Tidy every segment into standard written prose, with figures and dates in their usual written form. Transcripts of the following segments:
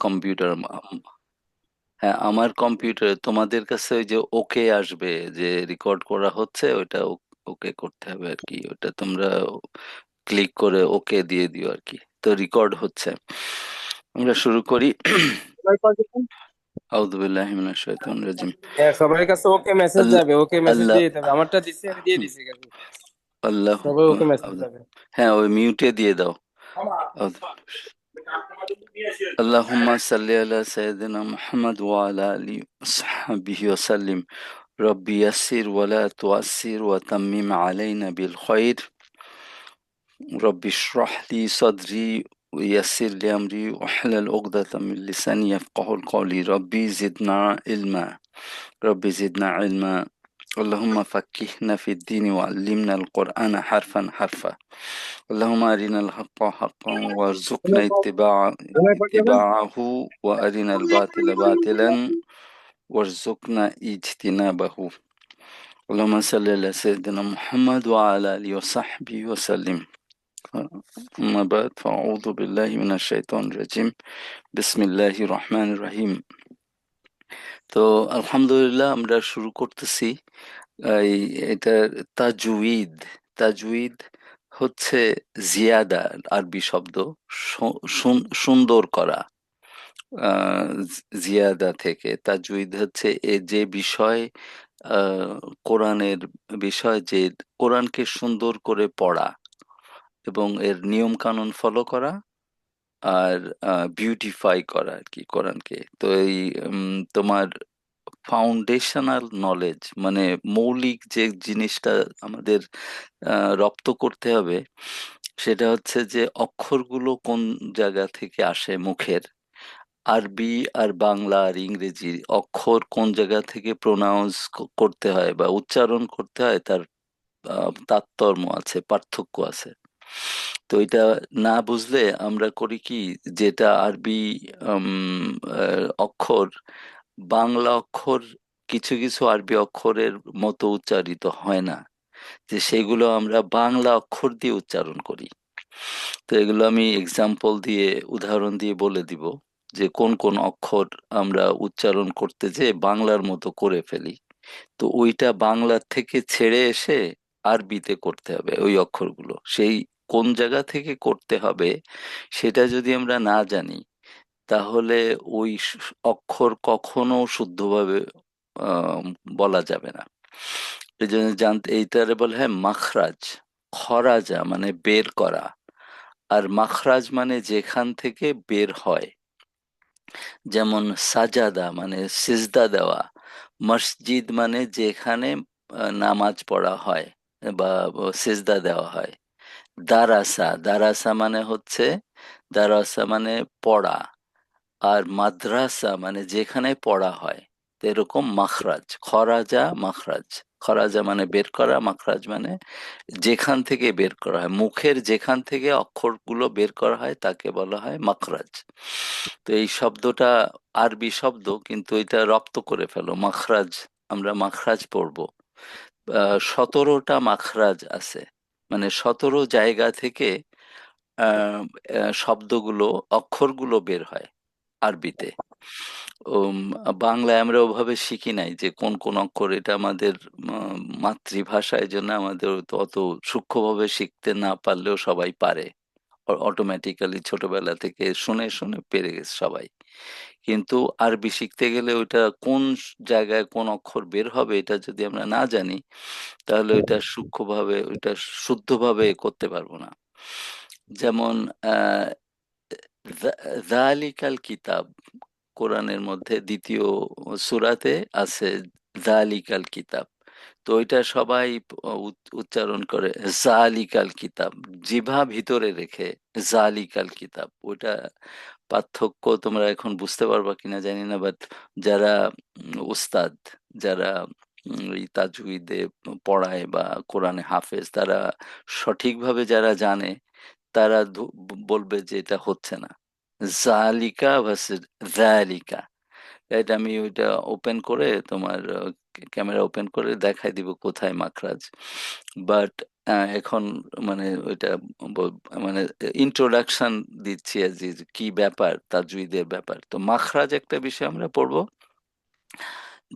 Computer, হ্যাঁ আমার কম্পিউটারে তোমাদের কাছে ওই যে ওকে আসবে যে রেকর্ড করা হচ্ছে, ওটা ওকে করতে হবে আর কি। ওটা তোমরা ক্লিক করে ওকে দিয়ে দিও আর কি। তো রেকর্ড হচ্ছে, আমরা শুরু করি। সবাই কল দিচ্ছেন? আউযু বিল্লাহি মিনাশ শাইতানির রাজিম। হ্যাঁ, সবার কাছে ওকে মেসেজ আল্লাহ যাবে, ওকে মেসেজ আল্লাহ দিয়ে দিতে হবে। আমারটা দিছি, আমি দিয়ে দিছি কাজে। আল্লাহ সবাই ওকে মেসেজ যাবে। হ্যাঁ ওই মিউটে দিয়ে দাও। আল্লাহুম্মা সাল্লি আলা সাইয়্যিদিনা মুহাম্মদ ওয়া আলা আলিহি ওয়া সাহবিহি ওয়া সাল্লিম। রব্বি ইয়াসসির ওয়া লা তুআসসির ওয়া তাম্মিম আলাইনা বিল খায়র। রব্বি ইশরাহ লি সাদরি ওয়া ইয়াসসির লি আমরি ওয়াহলুল উকদাতাম মিন লিসানি ইয়াফকাহু কওলি। রব্বি জিদনা ইলমা। رب زدنا علما. اللهم فقهنا في الدين وعلمنا القرآن حرفا حرفا. اللهم أرنا الحق حقا وارزقنا ঘুমায় পড় যাবেন। اتباعه وأرنا الباطل باطلا وارزقنا اجتنابه. اللهم صل على سيدنا محمد وعلى آله وصحبه وسلم. أما بعد فأعوذ بالله من الشيطان الرجيم. بسم الله الرحمن الرحيم. তো আলহামদুলিল্লাহ আমরা শুরু করতেছি। এই এটা তাজউইদ। তাজউইদ হচ্ছে জিয়াদা, আরবি শব্দ, সুন্দর করা। জিয়াদা থেকে তাজউইদ হচ্ছে এ যে বিষয়, কোরআনের বিষয়, যে কোরআনকে সুন্দর করে পড়া এবং এর নিয়ম কানুন ফলো করা আর বিউটিফাই করা আর কি কোরআনকে। তো এই তোমার ফাউন্ডেশনাল নলেজ মানে মৌলিক যে জিনিসটা আমাদের রপ্ত করতে হবে, সেটা হচ্ছে যে অক্ষরগুলো কোন জায়গা থেকে আসে মুখের। আরবি আর বাংলা আর ইংরেজি অক্ষর কোন জায়গা থেকে প্রোনাউন্স করতে হয় বা উচ্চারণ করতে হয়, তার তারতম্য আছে, পার্থক্য আছে। তো এটা না বুঝলে আমরা করি কি, যেটা আরবি অক্ষর, বাংলা অক্ষর কিছু কিছু আরবি অক্ষরের মতো উচ্চারিত হয় না, যে সেগুলো আমরা বাংলা অক্ষর দিয়ে উচ্চারণ করি। তো এগুলো আমি এক্সাম্পল দিয়ে, উদাহরণ দিয়ে বলে দিব যে কোন কোন অক্ষর আমরা উচ্চারণ করতে যেয়ে বাংলার মতো করে ফেলি। তো ওইটা বাংলার থেকে ছেড়ে এসে আরবিতে করতে হবে ওই অক্ষরগুলো। সেই কোন জায়গা থেকে করতে হবে সেটা যদি আমরা না জানি, তাহলে ওই অক্ষর কখনো শুদ্ধভাবে আহ, বলা যাবে না। এই জন্য জানতে, এইটারে বলে হয় মাখরাজ। খরাজা মানে বের করা, আর মাখরাজ মানে যেখান থেকে বের হয়। যেমন সাজাদা মানে সিজদা দেওয়া, মসজিদ মানে যেখানে নামাজ পড়া হয় বা সিজদা দেওয়া হয়। দারাসা, দারাসা মানে হচ্ছে, দারাসা মানে পড়া। আর মাদ্রাসা মানে যেখানে পড়া হয়। তো এরকম মাখরাজ, খরাজা মাখরাজ। খরাজা মানে বের করা, মাখরাজ মানে যেখান থেকে বের করা হয়, মুখের যেখান থেকে অক্ষরগুলো বের করা হয় তাকে বলা হয় মাখরাজ। তো এই শব্দটা আরবি শব্দ, কিন্তু এটা রপ্ত করে ফেলো মাখরাজ। আমরা মাখরাজ পড়বো। 17টা মাখরাজ আছে, মানে 17 জায়গা থেকে আহ, শব্দগুলো, অক্ষরগুলো বের হয় আরবিতে। উম, বাংলায় আমরা ওভাবে শিখি নাই যে কোন কোন অক্ষর, এটা আমাদের মাতৃভাষা, এই জন্য আমাদের তো অত সূক্ষ্মভাবে শিখতে না পারলেও সবাই পারে। অটোমেটিক্যালি ছোটবেলা থেকে শুনে শুনে পেরে গেছে সবাই। কিন্তু আরবি শিখতে গেলে ওইটা কোন জায়গায় কোন অক্ষর বের হবে এটা যদি আমরা না জানি, তাহলে ওইটা সূক্ষ্মভাবে, ওইটা শুদ্ধভাবে করতে পারবো না। যেমন আহ যালিকাল কিতাব, কোরআনের মধ্যে দ্বিতীয় সূরাতে আছে যালিকাল কিতাব। তো ওইটা সবাই উচ্চারণ করে জালিকাল কিতাব, জিভা ভিতরে রেখে জালিকাল কিতাব। ওইটা পার্থক্য তোমরা এখন বুঝতে পারবা কিনা জানি না, বাট যারা উস্তাদ, যারা এই তাজউইদে পড়ায় বা কোরআনে হাফেজ, তারা সঠিকভাবে যারা জানে, তারা বলবে যে এটা হচ্ছে না। জালিকা ভার্সেস জালিকা। এটা আমি ওইটা ওপেন করে তোমার ক্যামেরা ওপেন করে দেখাই দিব কোথায় মাখরাজ। বাট এখন মানে ওইটা মানে ইন্ট্রোডাকশন দিচ্ছি আর যে যে কি ব্যাপার তাজউইদের ব্যাপার। তো মাখরাজ একটা বিষয় আমরা পড়বো,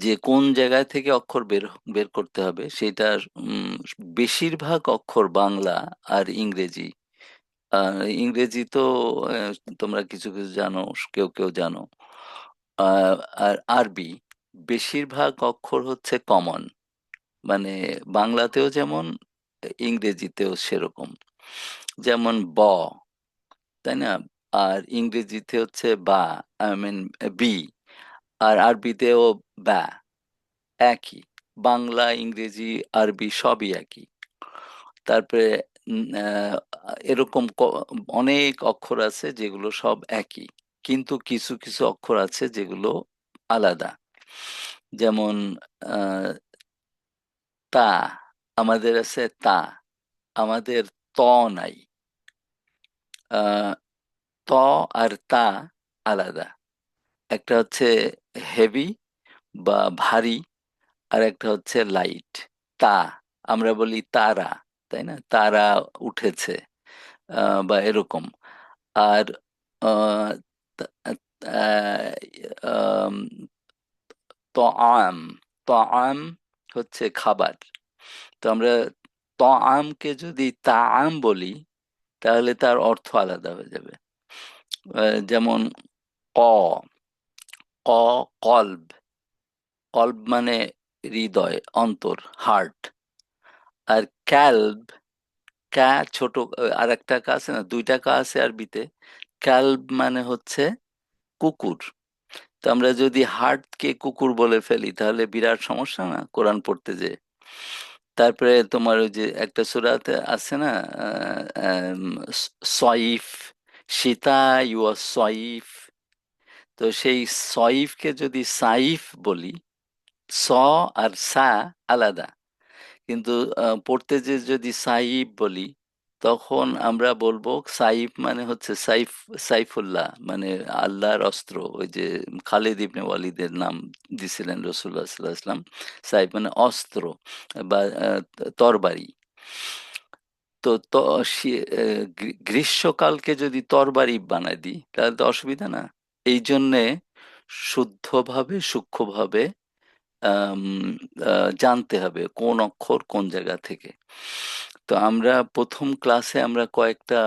যে কোন জায়গা থেকে অক্ষর বের বের করতে হবে সেটা। উম, বেশিরভাগ অক্ষর বাংলা আর ইংরেজি। ইংরেজি তো আহ, তোমরা কিছু কিছু জানো, কেউ কেউ জানো। আহ, আর আরবি, বেশিরভাগ অক্ষর হচ্ছে কমন, মানে বাংলাতেও যেমন ইংরেজিতেও সেরকম। যেমন তাই না? আর ইংরেজিতে হচ্ছে বা, আই মিন বি, আর আরবিতেও বা, একই। বাংলা, ইংরেজি, আরবি সবই একই। তারপরে এরকম অনেক অক্ষর আছে যেগুলো সব একই, কিন্তু কিছু কিছু অক্ষর আছে যেগুলো আলাদা। যেমন আহ, তা, আমাদের আছে তা, আমাদের ত নাই। আহ, ত আর তা আলাদা। একটা হচ্ছে হেভি বা ভারী, আর একটা হচ্ছে লাইট। তা, আমরা বলি তারা, তাই না? তারা উঠেছে, বা এরকম। আর আহ, তা- আহ, আম, তআম, তআম হচ্ছে খাবার। তো আমরা তআমকে যদি তাআম বলি, তাহলে তার অর্থ আলাদা হয়ে যাবে। যেমন ক, ক, কলব। কলব মানে হৃদয়, অন্তর, হার্ট। আর ক্যালব, ক্যা ছোট, আর একটা কা আছে না, দুইটা কা আছে আরবিতে। ক্যালব মানে হচ্ছে কুকুর। তো আমরা যদি হার্টকে কুকুর বলে ফেলি তাহলে বিরাট সমস্যা না কোরআন পড়তে যে। তারপরে তোমার ওই যে একটা সূরাতে আছে না, আহ, আম, সয়িফ, সীতা ইউয়া সয়িফ। তো সেই সয়িফকে যদি সাইফ বলি, স আর সা আলাদা, কিন্তু পড়তে যে যদি সাইফ বলি, তখন আমরা বলবো সাইফ মানে হচ্ছে সাইফ, সাইফুল্লাহ মানে আল্লাহর অস্ত্র। ওই যে খালিদ ইবনে ওয়ালিদের নাম দিছিলেন রসুল্লাহ সাল্লাহ আসলাম। সাইফ মানে অস্ত্র বা তরবারি। তো গ্রীষ্মকালকে যদি তরবারি বানায় দিই তাহলে তো অসুবিধা না। এই জন্যে শুদ্ধভাবে সূক্ষ্মভাবে আম, জানতে হবে কোন অক্ষর কোন জায়গা থেকে। তো আমরা প্রথম ক্লাসে আমরা কয়েকটা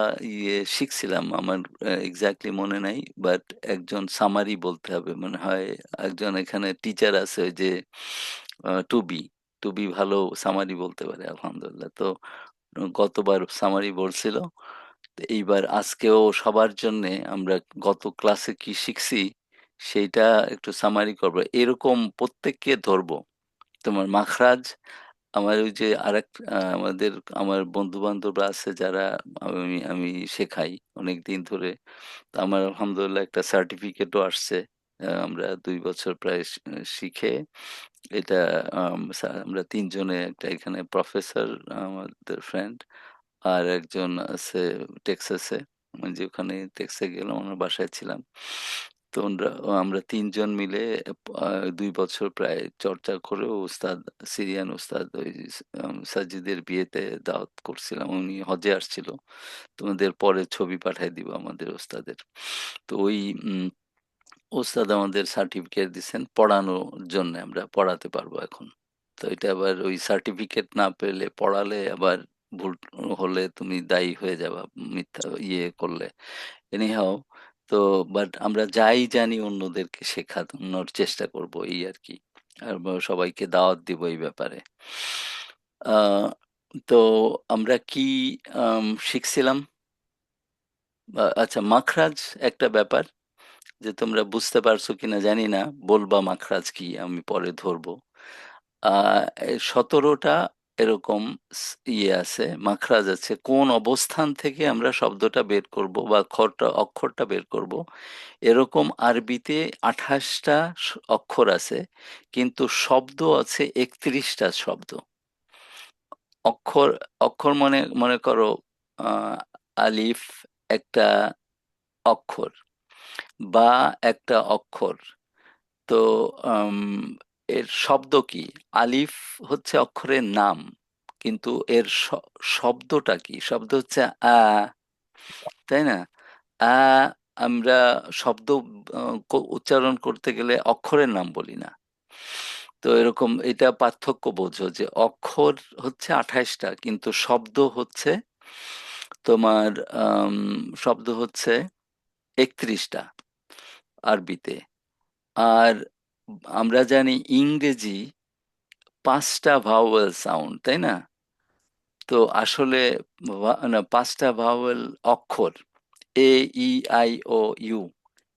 শিখছিলাম, আমার এক্স্যাক্টলি মনে নাই, বাট একজন সামারি বলতে হবে মনে হয়। একজন এখানে টিচার আছে ওই যে টুবি, টুবি ভালো সামারি বলতে পারে আলহামদুলিল্লাহ। তো গতবার সামারি বলছিল, তো এইবার আজকেও সবার জন্য আমরা গত ক্লাসে কি শিখছি সেইটা একটু সামারি করবো, এরকম প্রত্যেককে ধরবো। তোমার মাখরাজ, আমার ওই যে আরেক আমাদের আমার বন্ধু বান্ধবরা আছে যারা আমি আমি শেখাই অনেক দিন ধরে। তো আমার আলহামদুলিল্লাহ একটা সার্টিফিকেটও আসছে। আমরা 2 বছর প্রায় শিখে এটা। আমরা তিনজনে, একটা এখানে প্রফেসর আমাদের ফ্রেন্ড, আর একজন আছে টেক্সাসে। আমি যে ওখানে টেক্সাসে গেলাম, ওনার বাসায় ছিলাম। তো আমরা তিনজন মিলে 2 বছর প্রায় চর্চা করে উস্তাদ, সিরিয়ান উস্তাদ ওই সাজিদের বিয়েতে দাওয়াত করছিলাম। উনি হজে আসছিল। তোমাদের পরে ছবি পাঠাই দিব আমাদের ওস্তাদের। তো ওই ওস্তাদ আমাদের সার্টিফিকেট দিচ্ছেন পড়ানোর জন্য, আমরা পড়াতে পারবো এখন। তো এটা আবার ওই সার্টিফিকেট না পেলে পড়ালে আবার ভুল হলে তুমি দায়ী হয়ে যাবা, মিথ্যা করলে। এনিহাও, তো বাট আমরা যাই জানি অন্যদেরকে শেখানোর চেষ্টা করব, এই আর কি। আর সবাইকে দাওয়াত দিব এই ব্যাপারে। আহ, তো আমরা কি শিখছিলাম? আচ্ছা, মাখরাজ একটা ব্যাপার, যে তোমরা বুঝতে পারছো কিনা জানি না। বলবা মাখরাজ কি, আমি পরে ধরবো। 17টা এরকম আছে, মাখরাজ আছে, কোন অবস্থান থেকে আমরা শব্দটা বের করব বা অক্ষরটা বের করব। এরকম আরবিতে 28টা অক্ষর আছে, কিন্তু শব্দ আছে 31টা শব্দ। অক্ষর, অক্ষর মনে মনে করো আহ, আলিফ একটা অক্ষর, বা একটা অক্ষর। তো আম, এর শব্দ কি? আলিফ হচ্ছে অক্ষরের নাম, কিন্তু এর শব্দটা কি? শব্দ হচ্ছে আ, তাই না? আ আমরা শব্দ উচ্চারণ করতে গেলে অক্ষরের নাম বলি না। তো এরকম এটা পার্থক্য বোঝো যে অক্ষর হচ্ছে ২৮ টা কিন্তু শব্দ হচ্ছে তোমার আম শব্দ হচ্ছে ৩১ টা আরবিতে। আর আমরা জানি ইংরেজি ৫ টা ভাওয়েল সাউন্ড, তাই না? তো আসলে না ৫ টা ভাওয়েল অক্ষর এ, ই, আই, ও, ইউ।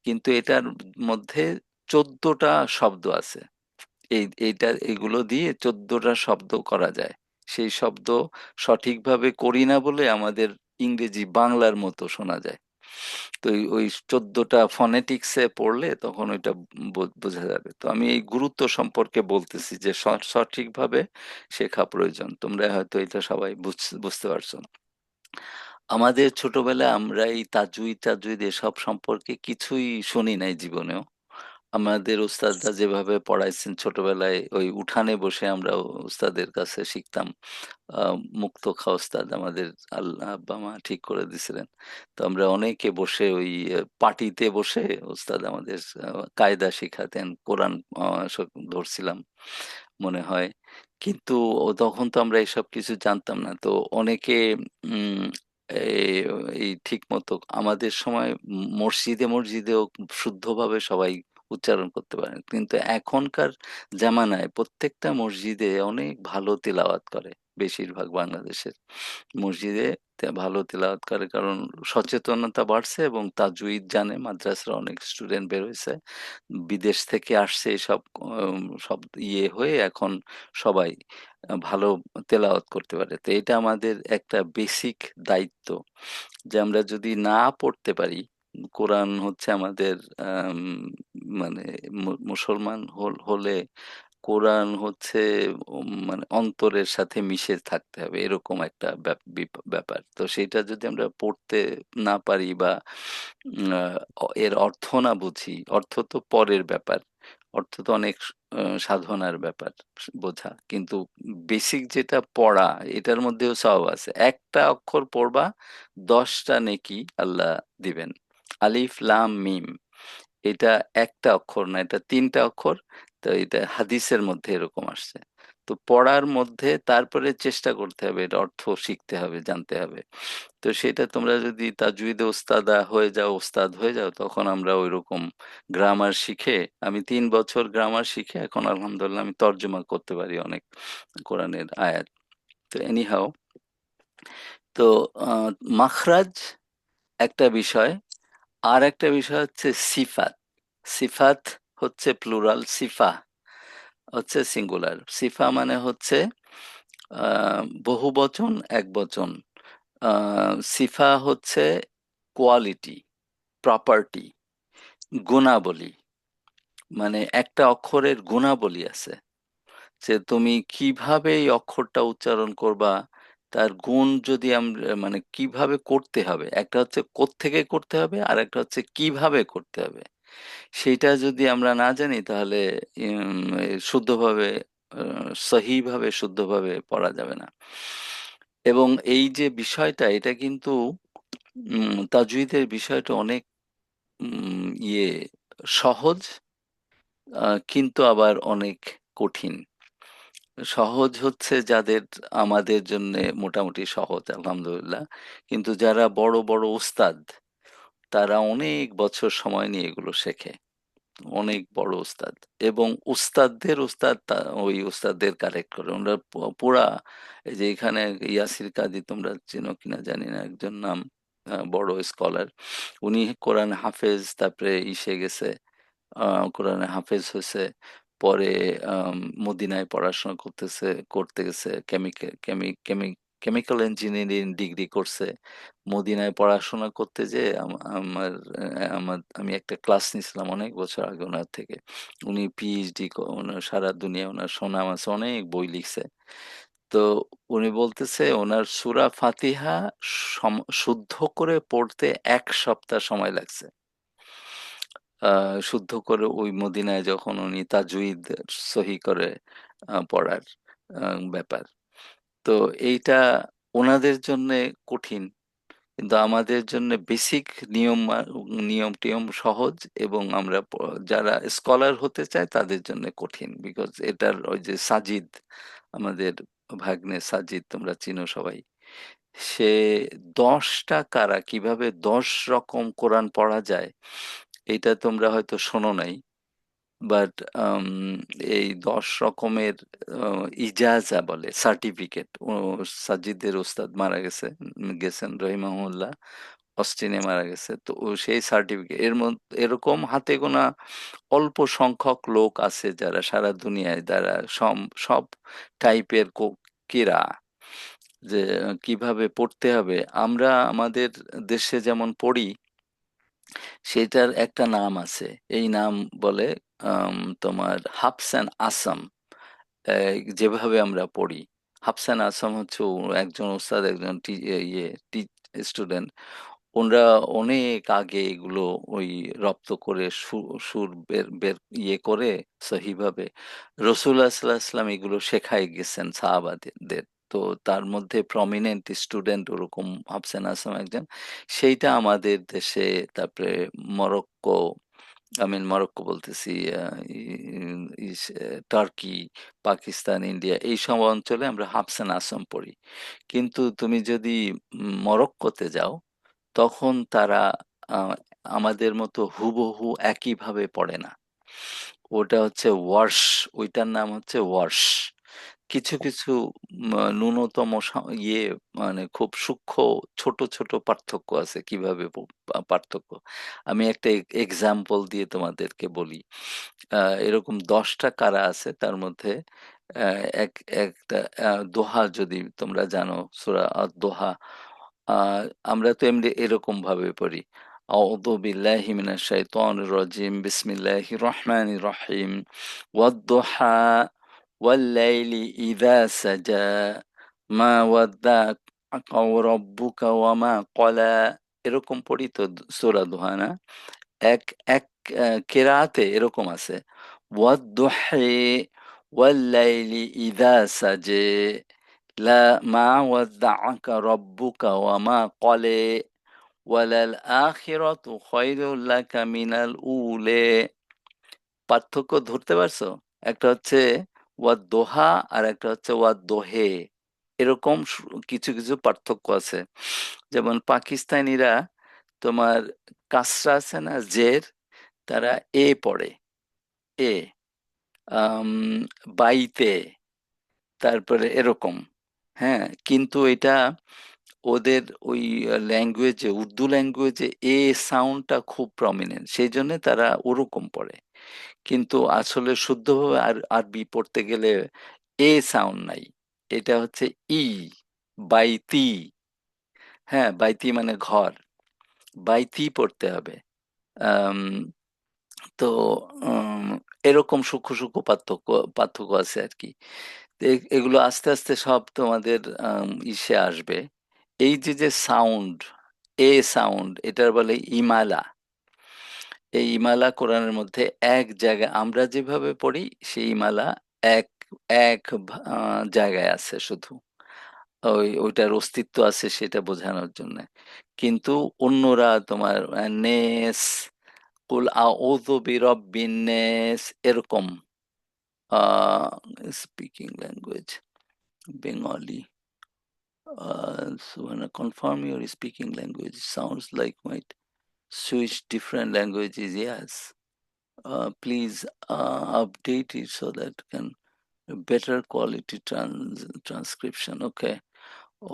কিন্তু এটার মধ্যে ১৪ টা শব্দ আছে। এগুলো দিয়ে ১৪ টা শব্দ করা যায়। সেই শব্দ সঠিকভাবে করি না বলে আমাদের ইংরেজি বাংলার মতো শোনা যায়। তো ওই ১৪ টা ফনেটিক্স এ পড়লে তখন ওইটা বোঝা যাবে। তো আমি এই গুরুত্ব সম্পর্কে বলতেছি যে সঠিকভাবে শেখা প্রয়োজন। তোমরা হয়তো এটা সবাই বুঝতে পারছো। আমাদের ছোটবেলায় আমরা এই তাজউইদ এসব সম্পর্কে কিছুই শুনি নাই জীবনেও। আমাদের উস্তাদরা যেভাবে পড়াইছেন ছোটবেলায় ওই উঠানে বসে আমরা উস্তাদের কাছে শিখতাম। মুক্তখা উস্তাদ আমাদের আব্বা মা ঠিক করে দিছিলেন। তো আমরা অনেকে বসে ওই পাটিতে বসে উস্তাদ আমাদের কায়দা শিখাতেন। কোরআন ধরছিলাম মনে হয়। কিন্তু তখন তো আমরা এসব কিছু জানতাম না। তো অনেকে উম এই এই ঠিকমতো আমাদের সময় মসজিদেও শুদ্ধভাবে সবাই উচ্চারণ করতে পারেন। কিন্তু এখনকার জামানায় প্রত্যেকটা মসজিদে অনেক ভালো তিলাওয়াত করে বেশিরভাগ বাংলাদেশের মসজিদে। ভালো তিলাওয়াত করে কারণ সচেতনতা বাড়ছে এবং তাজউইদ জানে, মাদ্রাসার অনেক স্টুডেন্ট বের হয়েছে, বিদেশ থেকে আসছে এসব সব হয়ে এখন সবাই ভালো তেলাওয়াত করতে পারে। তো এটা আমাদের একটা বেসিক দায়িত্ব যে আমরা যদি না পড়তে পারি, কোরআন হচ্ছে আমাদের আম মানে মুসলমান হলে কোরআন হচ্ছে মানে অন্তরের সাথে মিশে থাকতে হবে। এরকম একটা ব্যাপার। তো সেইটা যদি আমরা পড়তে না পারি বা এর অর্থ না বুঝি, অর্থ তো পরের ব্যাপার। অর্থ তো অনেক সাধনার ব্যাপার বোঝা। কিন্তু বেসিক যেটা পড়া এটার মধ্যেও সওয়াব আছে। একটা অক্ষর পড়বা ১০ টা নেকি আল্লাহ দিবেন। আলিফ, লাম, মিম। এটা একটা অক্ষর না, এটা ৩ টা অক্ষর। তো এটা হাদিসের মধ্যে এরকম আসছে। তো পড়ার মধ্যে তারপরে চেষ্টা করতে হবে, এর অর্থ শিখতে হবে, জানতে হবে। তো সেটা তোমরা যদি তাজউীদে ওস্তাদ হয়ে যাও তখন আমরা ঐরকম গ্রামার শিখে, আমি ৩ বছর গ্রামার শিখে এখন আলহামদুলিল্লাহ আমি তর্জমা করতে পারি অনেক কোরআনের আয়াত। তো এনিহাউ, তো মাখরাজ একটা বিষয়। আর একটা বিষয় হচ্ছে সিফাত। সিফাত হচ্ছে প্লুরাল, সিফা হচ্ছে সিঙ্গুলার। সিফা মানে হচ্ছে বহুবচন, একবচন। সিফা হচ্ছে কোয়ালিটি, প্রপার্টি, গুণাবলী। মানে একটা অক্ষরের গুণাবলী আছে যে তুমি কিভাবে এই অক্ষরটা উচ্চারণ করবা, তার গুণ যদি আমরা মানে কিভাবে করতে হবে, একটা হচ্ছে কোত্থেকে করতে হবে আর একটা হচ্ছে কিভাবে করতে হবে। সেইটা যদি আমরা না জানি তাহলে শুদ্ধভাবে সহিভাবে শুদ্ধভাবে পড়া যাবে না। এবং এই যে বিষয়টা এটা কিন্তু তাজউীদের বিষয়টা অনেক ইয়ে সহজ, কিন্তু আবার অনেক কঠিন। সহজ হচ্ছে যাদের, আমাদের জন্যে মোটামুটি সহজ আলহামদুলিল্লাহ। কিন্তু যারা বড় বড় উস্তাদ তারা অনেক বছর সময় নিয়ে এগুলো শেখে। অনেক বড় উস্তাদ এবং উস্তাদদের উস্তাদ ওই উস্তাদদের কারেক্ট করে ওনারা পুরা। এই যে এখানে ইয়াসির কাজী তোমরা চেনো কিনা জানি না, একজন নাম বড় স্কলার। উনি কোরআন হাফেজ, তারপরে গেছে, কোরআনে হাফেজ হয়েছে। পরে মদিনায় পড়াশোনা করতে গেছে, কেমিক্যাল ইঞ্জিনিয়ারিং ডিগ্রি করছে। মদিনায় পড়াশোনা করতে যেয়ে আমি একটা ক্লাস নিয়েছিলাম অনেক বছর আগে ওনার থেকে। উনি পিএইচডি, ওনার সারা দুনিয়া ওনার সুনাম আছে, অনেক বই লিখছে। তো উনি বলতেছে ওনার সূরা ফাতিহা শুদ্ধ করে পড়তে ১ সপ্তাহ সময় লাগছে। শুদ্ধ করে ওই মদিনায় যখন উনি তাজউীদ সহি করে পড়ার ব্যাপার। তো এইটা ওনাদের জন্য কঠিন, কিন্তু আমাদের জন্য বেসিক নিয়ম নিয়ম টিয়ম সহজ, এবং আমরা যারা স্কলার হতে চায় তাদের জন্য কঠিন, বিকজ এটার ওই যে সাজিদ, আমাদের ভাগ্নে সাজিদ, তোমরা চিনো সবাই, সে 10টা কারা কিভাবে 10 রকম কোরআন পড়া যায়, এটা তোমরা হয়তো শোনো নাই। বাট এই 10 রকমের ইজাজা বলে সার্টিফিকেট, ও সাজিদের ওস্তাদ মারা গেছেন রহিমাহুল্লাহ, অস্টিনে মারা গেছে, তো ও সেই সার্টিফিকেট এর মধ্যে এরকম হাতে গোনা অল্প সংখ্যক লোক আছে যারা সারা দুনিয়ায়, যারা সব সব টাইপের কিরা, যে কিভাবে পড়তে হবে। আমরা আমাদের দেশে যেমন পড়ি, সেটার একটা নাম আছে, এই নাম বলে তোমার হাফস অ্যান্ড আসাম। যেভাবে আমরা পড়ি, হাফসান আসাম হচ্ছে একজন ওস্তাদ, একজন স্টুডেন্ট, ওনরা অনেক আগে এগুলো ওই রপ্ত করে সুর বের বের করে সহিভাবে রসুল্লাহ সাল্লাহ আসলাম এগুলো শেখাই গেছেন সাহাবাদের। তো তার মধ্যে প্রমিনেন্ট স্টুডেন্ট ওরকম হাফসান আসাম একজন। সেইটা আমাদের দেশে, তারপরে মরক্কো, মরক্কো বলতেছি, টার্কি, পাকিস্তান, ইন্ডিয়া, এই সব অঞ্চলে আমরা হাফসান আসাম পড়ি। কিন্তু তুমি যদি মরক্কোতে যাও, তখন তারা আহ, আমাদের মতো হুবহু একইভাবে পড়ে না। ওটা হচ্ছে ওয়ার্শ, ওইটার নাম হচ্ছে ওয়ার্শ। কিছু কিছু ন্যূনতম মানে খুব সূক্ষ্ম ছোট ছোট পার্থক্য আছে, কিভাবে পার্থক্য। আমি একটা এক্সাম্পল দিয়ে তোমাদেরকে বলি। এরকম 10টা কারা আছে, তার মধ্যে এক একটা দোহা, যদি তোমরা জানো সূরা দোহা, আহ আমরা তো এমনি এরকম ভাবে পড়ি, আউযু বিল্লাহি মিনাশ শাইতানির রাজিম, বিসমিল্লাহির রহমানির রহিম, ওয়াদ-দুহা ওয়াল-লাইলি ইযা সাজা, মা ওয়াদ্দাআকা রাব্বুকা ওয়া মা ক্বালা। এরকম পড়ি তো সূরা দোহা, না? এক এক কেরাতে এরকম আছে, ওয়াদ-দুহি ওয়াল-লাইলি ইযা সাজে, লা মা ওয়াদ্দাআকা রাব্বুকা ওয়া মা ক্বালা, ওয়ালাল আখিরাতু খায়রুল লাকা মিনাল উলা। পার্থক্য ধরতে পারছো? একটা হচ্ছে ওয়াদ দোহা, আর একটা হচ্ছে ওয়াদ দোহে। এরকম কিছু কিছু পার্থক্য আছে। যেমন পাকিস্তানিরা, তোমার কাসরা আছে না, জের, তারা এ পড়ে, এ, আম, বাইতে, তারপরে এরকম। হ্যাঁ, কিন্তু এটা ওদের ওই ল্যাঙ্গুয়েজে, উর্দু ল্যাঙ্গুয়েজে এ সাউন্ডটা খুব প্রমিনেন্ট, সেই জন্য তারা ওরকম পড়ে। কিন্তু আসলে শুদ্ধভাবে আরবি পড়তে গেলে এ সাউন্ড নাই, এটা হচ্ছে ই, বাইতি। হ্যাঁ, বাইতি মানে ঘর, বাইতি পড়তে হবে। আম, তো উম, এরকম সূক্ষ্ম সূক্ষ্ম পার্থক্য পার্থক্য আছে আর কি। তো এগুলো আস্তে আস্তে সব তোমাদের ইসে আসবে। এই যে যে সাউন্ড, এ সাউন্ড, এটার বলে ইমালা। এই ইমালা কোরআনের মধ্যে এক জায়গায় আমরা যেভাবে পড়ি, সেই ইমালা এক এক জায়গায় আছে শুধু, ওইটার অস্তিত্ব আছে সেটা বোঝানোর জন্য। কিন্তু অন্যরা তোমার নেস, কুল আউযু বিরাব্বিন নেস, এরকম speaking language Bengali, so when I confirm your speaking language sounds like might switch different languages, yes. Please update it so that can better quality transcription. Okay.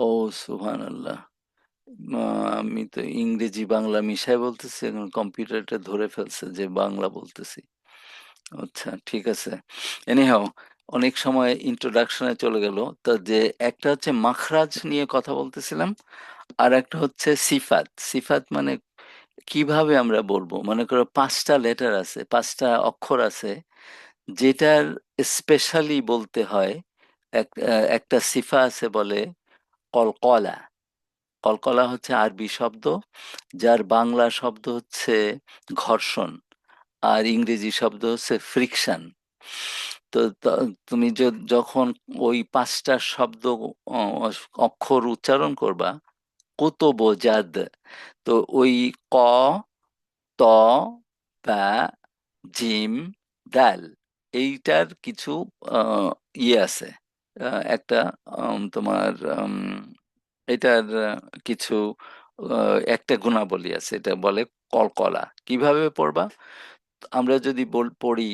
Oh, subhanallah. আমি তো ইংরেজি বাংলা মিশাই বলতেছি, এখন কম্পিউটারটা ধরে ফেলছে যে বাংলা বলতেছি। আচ্ছা, ঠিক আছে। এনিহাও, অনেক সময় ইন্ট্রোডাকশনে চলে গেল। তো যে একটা হচ্ছে মাখরাজ নিয়ে কথা বলতেছিলাম, আর একটা হচ্ছে সিফাত। সিফাত মানে কিভাবে আমরা বলবো, মনে করো 5টা লেটার আছে, 5টা অক্ষর আছে, যেটার স্পেশালি বলতে হয়। একটা সিফা আছে বলে কলকলা। কলকলা হচ্ছে আরবি শব্দ, যার বাংলা শব্দ হচ্ছে ঘর্ষণ, আর ইংরেজি শব্দ হচ্ছে ফ্রিকশন। তুমি যখন ওই পাঁচটা শব্দ অক্ষর উচ্চারণ করবা, কুতুব জাদ, তো ওই ক, ত, বা, জিম, দাল, এইটার কিছু ইয়ে আছে, একটা তোমার এটার কিছু একটা গুণাবলী আছে, এটা বলে কলকলা। কিভাবে পড়বা? আমরা যদি পড়ি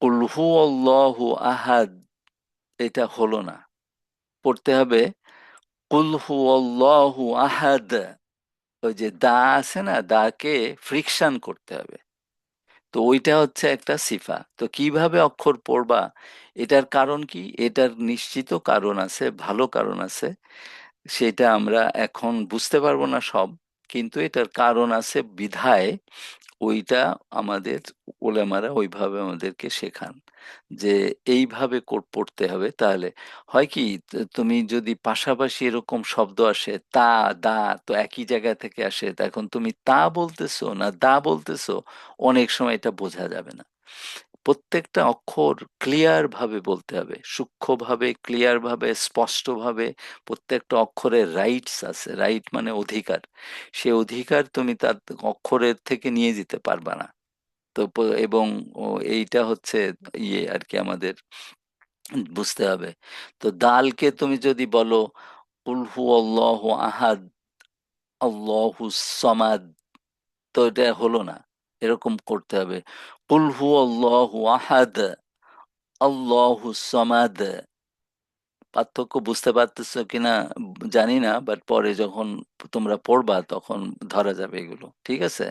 কুল হু আল্লাহু আহাদ, এটা হলো না, পড়তে হবে কুল হু আল্লাহু আহাদ। ওই যে দা আছে না, দাকে ফ্রিকশন করতে হবে। তো ওইটা হচ্ছে একটা সিফা। তো কিভাবে অক্ষর পড়বা, এটার কারণ কি? এটার নিশ্চিত কারণ আছে, ভালো কারণ আছে। সেটা আমরা এখন বুঝতে পারবো না সব, কিন্তু এটার কারণ আছে বিধায় ওইটা আমাদের ওলেমারা ওইভাবে আমাদেরকে শেখান যে এইভাবে পড়তে হবে। তাহলে হয় কি, তুমি যদি পাশাপাশি এরকম শব্দ আসে তা, দা, তো একই জায়গা থেকে আসে, তা এখন তুমি তা বলতেছো না দা বলতেছো, অনেক সময় এটা বোঝা যাবে না। প্রত্যেকটা অক্ষর ক্লিয়ার ভাবে বলতে হবে, সূক্ষ্মভাবে, ক্লিয়ার ভাবে, স্পষ্টভাবে। প্রত্যেকটা অক্ষরের রাইটস আছে, রাইট মানে অধিকার। সে অধিকার তুমি তার অক্ষরের থেকে নিয়ে যেতে পারবা না। তো এবং এইটা হচ্ছে ইয়ে আর কি আমাদের বুঝতে হবে। তো দালকে তুমি যদি বলো কুল হু আল্লাহু আহাদ, আল্লাহু সমাদ, তো এটা হলো না, এরকম করতে হবে কুল হু আল্লাহু আহাদ, আল্লাহু সমাদ। পার্থক্য বুঝতে পারতেছো কিনা জানি না, বাট পরে যখন তোমরা পড়বা তখন ধরা যাবে এগুলো, ঠিক আছে?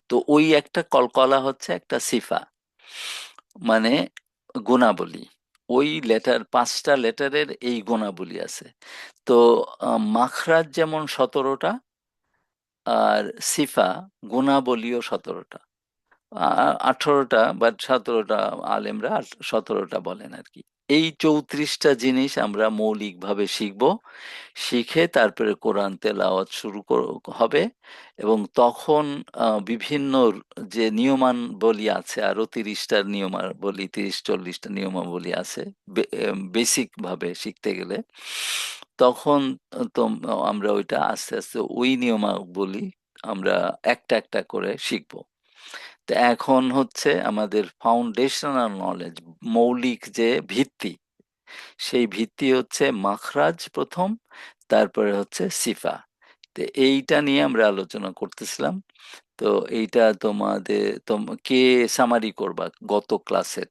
তো ওই একটা কলকলা হচ্ছে একটা সিফা, মানে গুণাবলী। ওই লেটার, পাঁচটা লেটারের এই গুণাবলী আছে। তো মাখরাজ যেমন 17টা, আর সিফা গুণাবলীও 17টা, 18টা, বাট 17টা আলেমরা 17টা বলেন আর কি। এই 34টা জিনিস আমরা মৌলিকভাবে শিখব। শিখে তারপরে কোরআন তেলাওয়াত শুরু হবে। এবং তখন বিভিন্ন যে নিয়মাবলী আছে, আরো 30টা নিয়মাবলী, 30-40টা নিয়মাবলী আছে বেসিক ভাবে শিখতে গেলে। তখন তো আমরা ওইটা আস্তে আস্তে ওই নিয়মাবলী আমরা একটা একটা করে শিখবো। তো এখন হচ্ছে আমাদের ফাউন্ডেশনাল নলেজ, মৌলিক যে ভিত্তি, সেই ভিত্তি হচ্ছে মাখরাজ প্রথম, তারপরে হচ্ছে সিফা। তো এইটা নিয়ে আমরা আলোচনা করতেছিলাম। তো এইটা কে সামারি করবা গত ক্লাসের?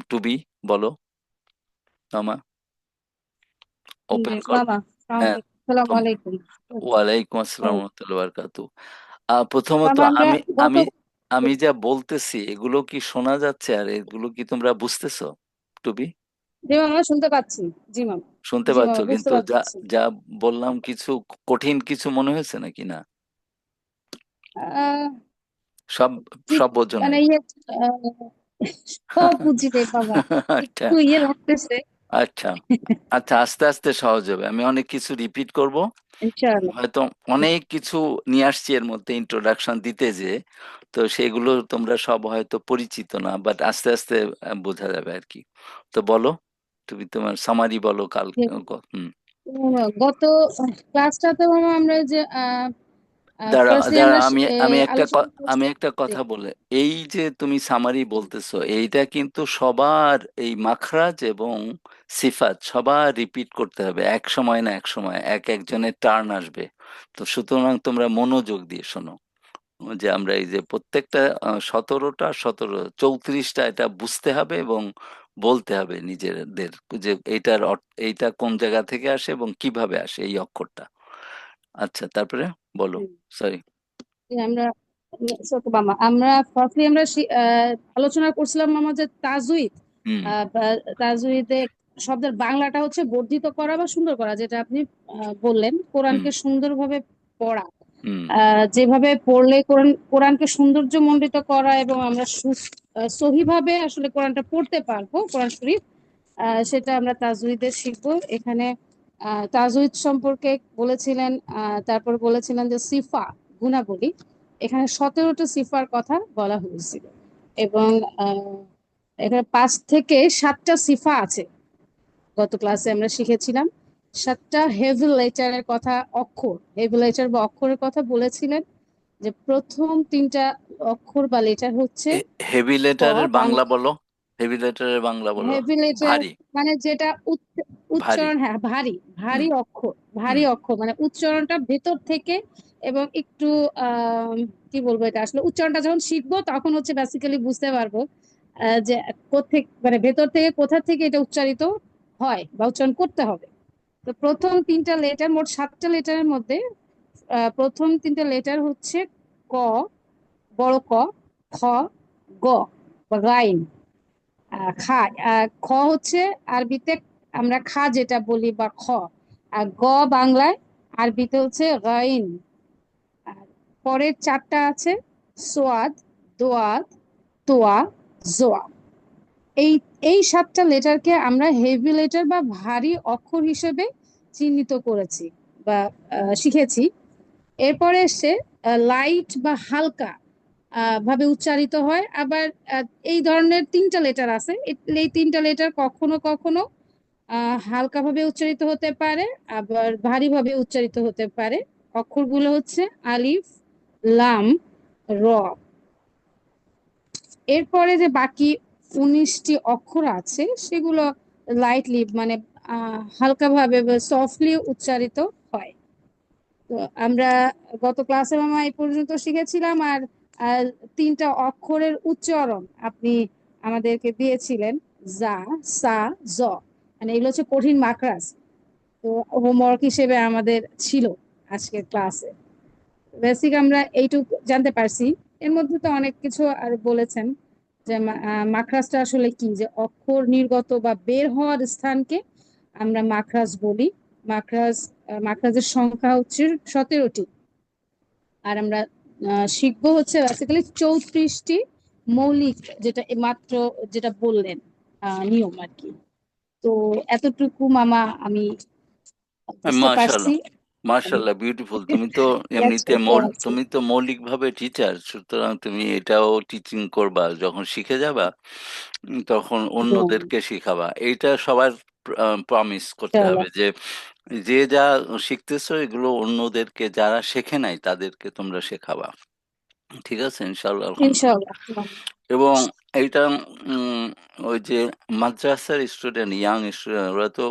টুবি, বলো মামা, ওপেন কর। মামা হ্যাঁ, আসসালামু আলাইকুম। ওয়ালাইকুম আসসালাম রহমতুল্লাহ বারকাতু। প্রথমত মামা আমরা আমি গত আমি আমি যা বলতেছি এগুলো কি শোনা যাচ্ছে, আর এগুলো কি তোমরা বুঝতেছো টুবি? জি মামা শুনতে পাচ্ছি। জি মামা। শুনতে জি পাচ্ছ? মামা বুঝতে কিন্তু যা পারছি। যা বললাম কিছু কঠিন কিছু মনে হয়েছে নাকি? না, আহ, সব ঠিক সব বোঝো মানে নাই? আহ, সব বুঝি রে বাবা, আচ্ছা, একটু লাগতেছে। আচ্ছা, আচ্ছা, আস্তে আস্তে সহজ হবে। আমি অনেক কিছু রিপিট করব, ইনশাআল্লাহ। হয়তো অনেক কিছু নিয়ে আসছি এর মধ্যে ইন্ট্রোডাকশন দিতে যে, তো সেগুলো তোমরা সব হয়তো পরিচিত না, বাট আস্তে আস্তে বোঝা যাবে আর কি। তো বলো, তুমি তোমার সামারি বলো কাল। যে, হুম। গত ক্লাসটাতে মামা আমরা যে দাঁড়া ফার্স্টলি দাঁড়া, আমরা আলোচনা আমি করছি। একটা জি, কথা বলে, এই যে তুমি সামারি বলতেছো, এইটা কিন্তু সবার এই মাখরাজ এবং সিফাত সবার রিপিট করতে হবে, এক সময় না এক সময় এক একজনের টার্ন আসবে। তো সুতরাং তোমরা মনোযোগ দিয়ে শোনো, যে আমরা এই যে প্রত্যেকটা 17টা 17 34টা এটা বুঝতে হবে এবং বলতে হবে নিজেদের, যে এইটা কোন জায়গা থেকে আসে এবং কিভাবে আসে এই অক্ষরটা। আচ্ছা, তারপরে বলো। জি, সরি। জি, মামা আমরা ফার্স্টলি আমরা আলোচনা করছিলাম মামা যে তাজউইদ, হুম, তাজউইদে শব্দের বাংলাটা হচ্ছে বর্ধিত করা বা সুন্দর করা, যেটা আপনি বললেন হুম, কোরআনকে সুন্দরভাবে পড়া। হুম, যেভাবে পড়লে কোরআনকে সৌন্দর্য মণ্ডিত করা এবং আমরা সহিভাবে আসলে কোরআনটা পড়তে পারবো, কোরআন শরীফ, সেটা আমরা তাজউইদে শিখবো এখানে। তাজউইদ সম্পর্কে বলেছিলেন, তারপর বলেছিলেন যে সিফা গুণাবলী, এখানে 17টা সিফার কথা বলা হয়েছিল। এবং এখানে 5 থেকে 7টা সিফা আছে। গত ক্লাসে আমরা শিখেছিলাম 7টা হেভি লেটারের কথা, অক্ষর, হেভি লেটার বা অক্ষরের কথা বলেছিলেন, যে প্রথম 3টা অক্ষর বা লেটার হচ্ছে হেভি ক। লেটারের বাংলা বলো, হেভি লেটারের বাংলা বলো। হেভি লেটার ভারী, মানে যেটা ভারী। উচ্চারণ, হ্যাঁ ভারী, হুম, ভারী অক্ষর, হুম। ভারী অক্ষর মানে উচ্চারণটা ভেতর থেকে, এবং একটু আহ কি বলবো, এটা আসলে উচ্চারণটা যখন শিখবো তখন হচ্ছে বেসিক্যালি বুঝতে পারবো যে কোথেকে, মানে ভেতর থেকে কোথা থেকে এটা উচ্চারিত হয় বা উচ্চারণ করতে হবে। তো প্রথম 3টা লেটার, মোট 7টা লেটারের মধ্যে প্রথম 3টা লেটার হচ্ছে ক, বড় ক, খ, গ বা গাইন। খা, খ হচ্ছে আরবিতে আমরা খা যেটা বলি বা খ, আর গ বাংলায়, আরবিতে হচ্ছে গাইন। আর পরের 4টা আছে সোয়াদ, দোয়াদ, তোয়া, জোয়া। এই এই 7টা লেটারকে আমরা হেভি লেটার বা ভারী অক্ষর হিসেবে চিহ্নিত করেছি বা শিখেছি। এরপরে এসে লাইট বা হালকা ভাবে উচ্চারিত হয়। আবার এই ধরনের 3টা লেটার আছে, এই 3টা লেটার কখনো কখনো হালকা ভাবে উচ্চারিত হতে পারে, আবার ভারী ভাবে উচ্চারিত হতে পারে। অক্ষরগুলো হচ্ছে আলিফ, লাম, র। এরপরে যে বাকি 19টি অক্ষর আছে সেগুলো লাইটলি, মানে হালকা ভাবে বা সফটলি উচ্চারিত হয়। তো আমরা গত ক্লাসে মামা এই পর্যন্ত শিখেছিলাম। আর আর 3টা অক্ষরের উচ্চারণ আপনি আমাদেরকে দিয়েছিলেন, জা, সা, জ, মানে এগুলো হচ্ছে কঠিন মাকড়াস। তো হোমওয়ার্ক হিসেবে আমাদের ছিল আজকের ক্লাসে। বেসিক আমরা এইটুকু জানতে পারছি। এর মধ্যে তো অনেক কিছু আর বলেছেন, যে মাখরাজটা আসলে কি, যে অক্ষর নির্গত বা বের হওয়ার স্থানকে আমরা মাখরাজ বলি। মাখরাজ, মাখরাজের সংখ্যা হচ্ছে 17টি। আর আমরা শিখবো হচ্ছে বেসিক্যালি 34টি মৌলিক, যেটা মাত্র যেটা বললেন নিয়ম আর কি। তো এতটুকু মামা আমি বুঝতে পারছি। মাশাআল্লাহ, মাশাআল্লাহ, বিউটিফুল। তুমি তো That's এমনিতে what I see. তুমি তো মৌলিকভাবে টিচার, সুতরাং তুমি এটাও টিচিং করবা, যখন শিখে যাবা তখন অন্যদেরকে শিখাবা। এইটা সবার প্রমিস করতে ইনশাআল্লাহ, হবে যে যে যা শিখতেছো এগুলো অন্যদেরকে, যারা শেখে নাই তাদেরকে তোমরা শেখাবা। ঠিক আছে, ইনশাআল্লাহ, আলহামদুলিল্লাহ। ইনশাআল্লাহ। এবং এইটা ওই যে মাদ্রাসার স্টুডেন্ট, ইয়াং স্টুডেন্ট, ওরা তো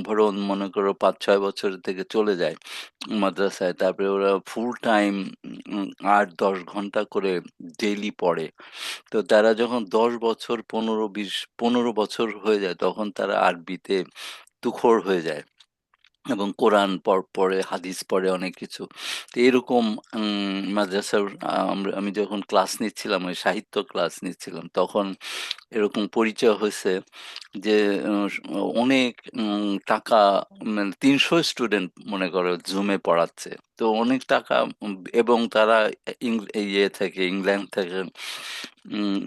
ধরো মনে করো 5-6 বছর থেকে চলে যায় মাদ্রাসায়, তারপরে ওরা ফুল টাইম 8-10 ঘন্টা করে ডেইলি পড়ে। তো তারা যখন 10 বছর, 15-20-15 বছর হয়ে যায়, তখন তারা আরবিতে তুখোড় হয়ে যায় এবং কোরআন পড়ে, হাদিস পড়ে, অনেক কিছু। তো এরকম মাদ্রাসার আমি যখন ক্লাস নিচ্ছিলাম, ওই সাহিত্য ক্লাস নিচ্ছিলাম, তখন এরকম পরিচয় হয়েছে যে অনেক টাকা, মানে 300 স্টুডেন্ট মনে করো জুমে পড়াচ্ছে। তো অনেক টাকা, এবং তারা ইয়ে থেকে, ইংল্যান্ড থেকে, উম,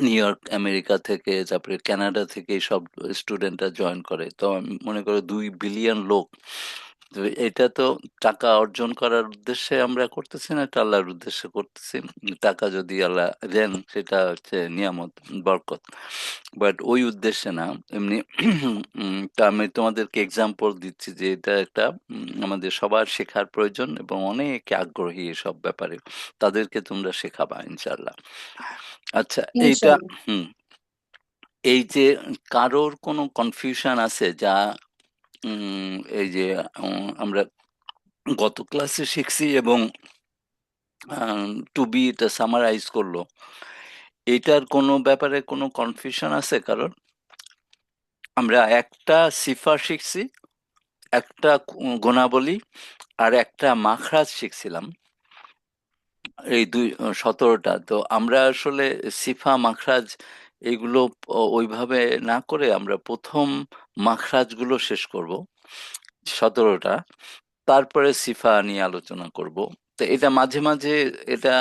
নিউ ইয়র্ক, আমেরিকা থেকে, তারপরে কানাডা থেকে সব স্টুডেন্টরা জয়েন করে। তো আমি মনে করো 2 বিলিয়ন লোক। তো এটা তো টাকা অর্জন করার উদ্দেশ্যে আমরা করতেছি না, এটা আল্লাহর উদ্দেশ্যে করতেছি। টাকা যদি আল্লাহ দেন সেটা হচ্ছে নিয়ামত, বরকত, বাট ওই উদ্দেশ্যে না, এমনি। তা আমি তোমাদেরকে এক্সাম্পল দিচ্ছি যে এটা একটা আমাদের সবার শেখার প্রয়োজন, এবং অনেকে আগ্রহী এসব ব্যাপারে, তাদেরকে তোমরা শেখাবা ইনশাল্লাহ। আচ্ছা, এইটা, ইনশাআল্লাহ। হুম, এই যে কারোর কোনো কনফিউশন আছে যা এই যে আমরা গত ক্লাসে শিখছি, এবং টু বি এটা সামারাইজ করলো, এটার কোনো ব্যাপারে কোনো কনফিউশন আছে কারণ? আমরা একটা সিফা শিখছি, একটা গুণাবলী, আর একটা মাখরাজ শিখছিলাম, এই 17টা। তো আমরা আসলে সিফা, মাখরাজ এগুলো ওইভাবে না করে আমরা প্রথম মাখরাজগুলো শেষ করব, 17টা, তারপরে সিফা নিয়ে আলোচনা করব। তো এটা মাঝে মাঝে এটা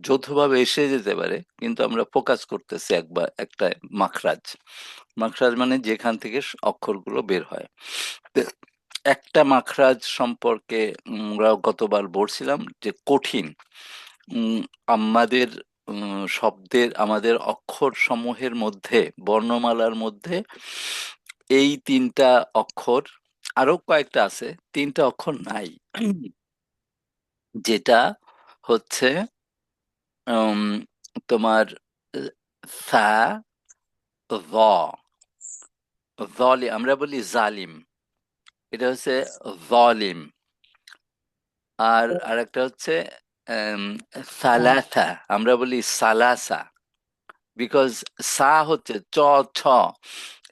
যৌথভাবে এসে যেতে পারে, কিন্তু আমরা ফোকাস করতেছি একবার একটা মাখরাজ। মাখরাজ মানে যেখান থেকে অক্ষরগুলো বের হয়। তো একটা মাখরাজ সম্পর্কে আমরা গতবার বলছিলাম যে কঠিন, আমাদের শব্দের আমাদের অক্ষর সমূহের মধ্যে বর্ণমালার মধ্যে এই 3টা অক্ষর, আরো কয়েকটা আছে, 3টা অক্ষর নাই, যেটা হচ্ছে উম, তোমার সা ভ আমরা বলি জালিম, এটা হচ্ছে জলিম। আর আরেকটা হচ্ছে উম, সালাসা, আমরা বলি সালাসা, বিকজ সা হচ্ছে চ, ছ,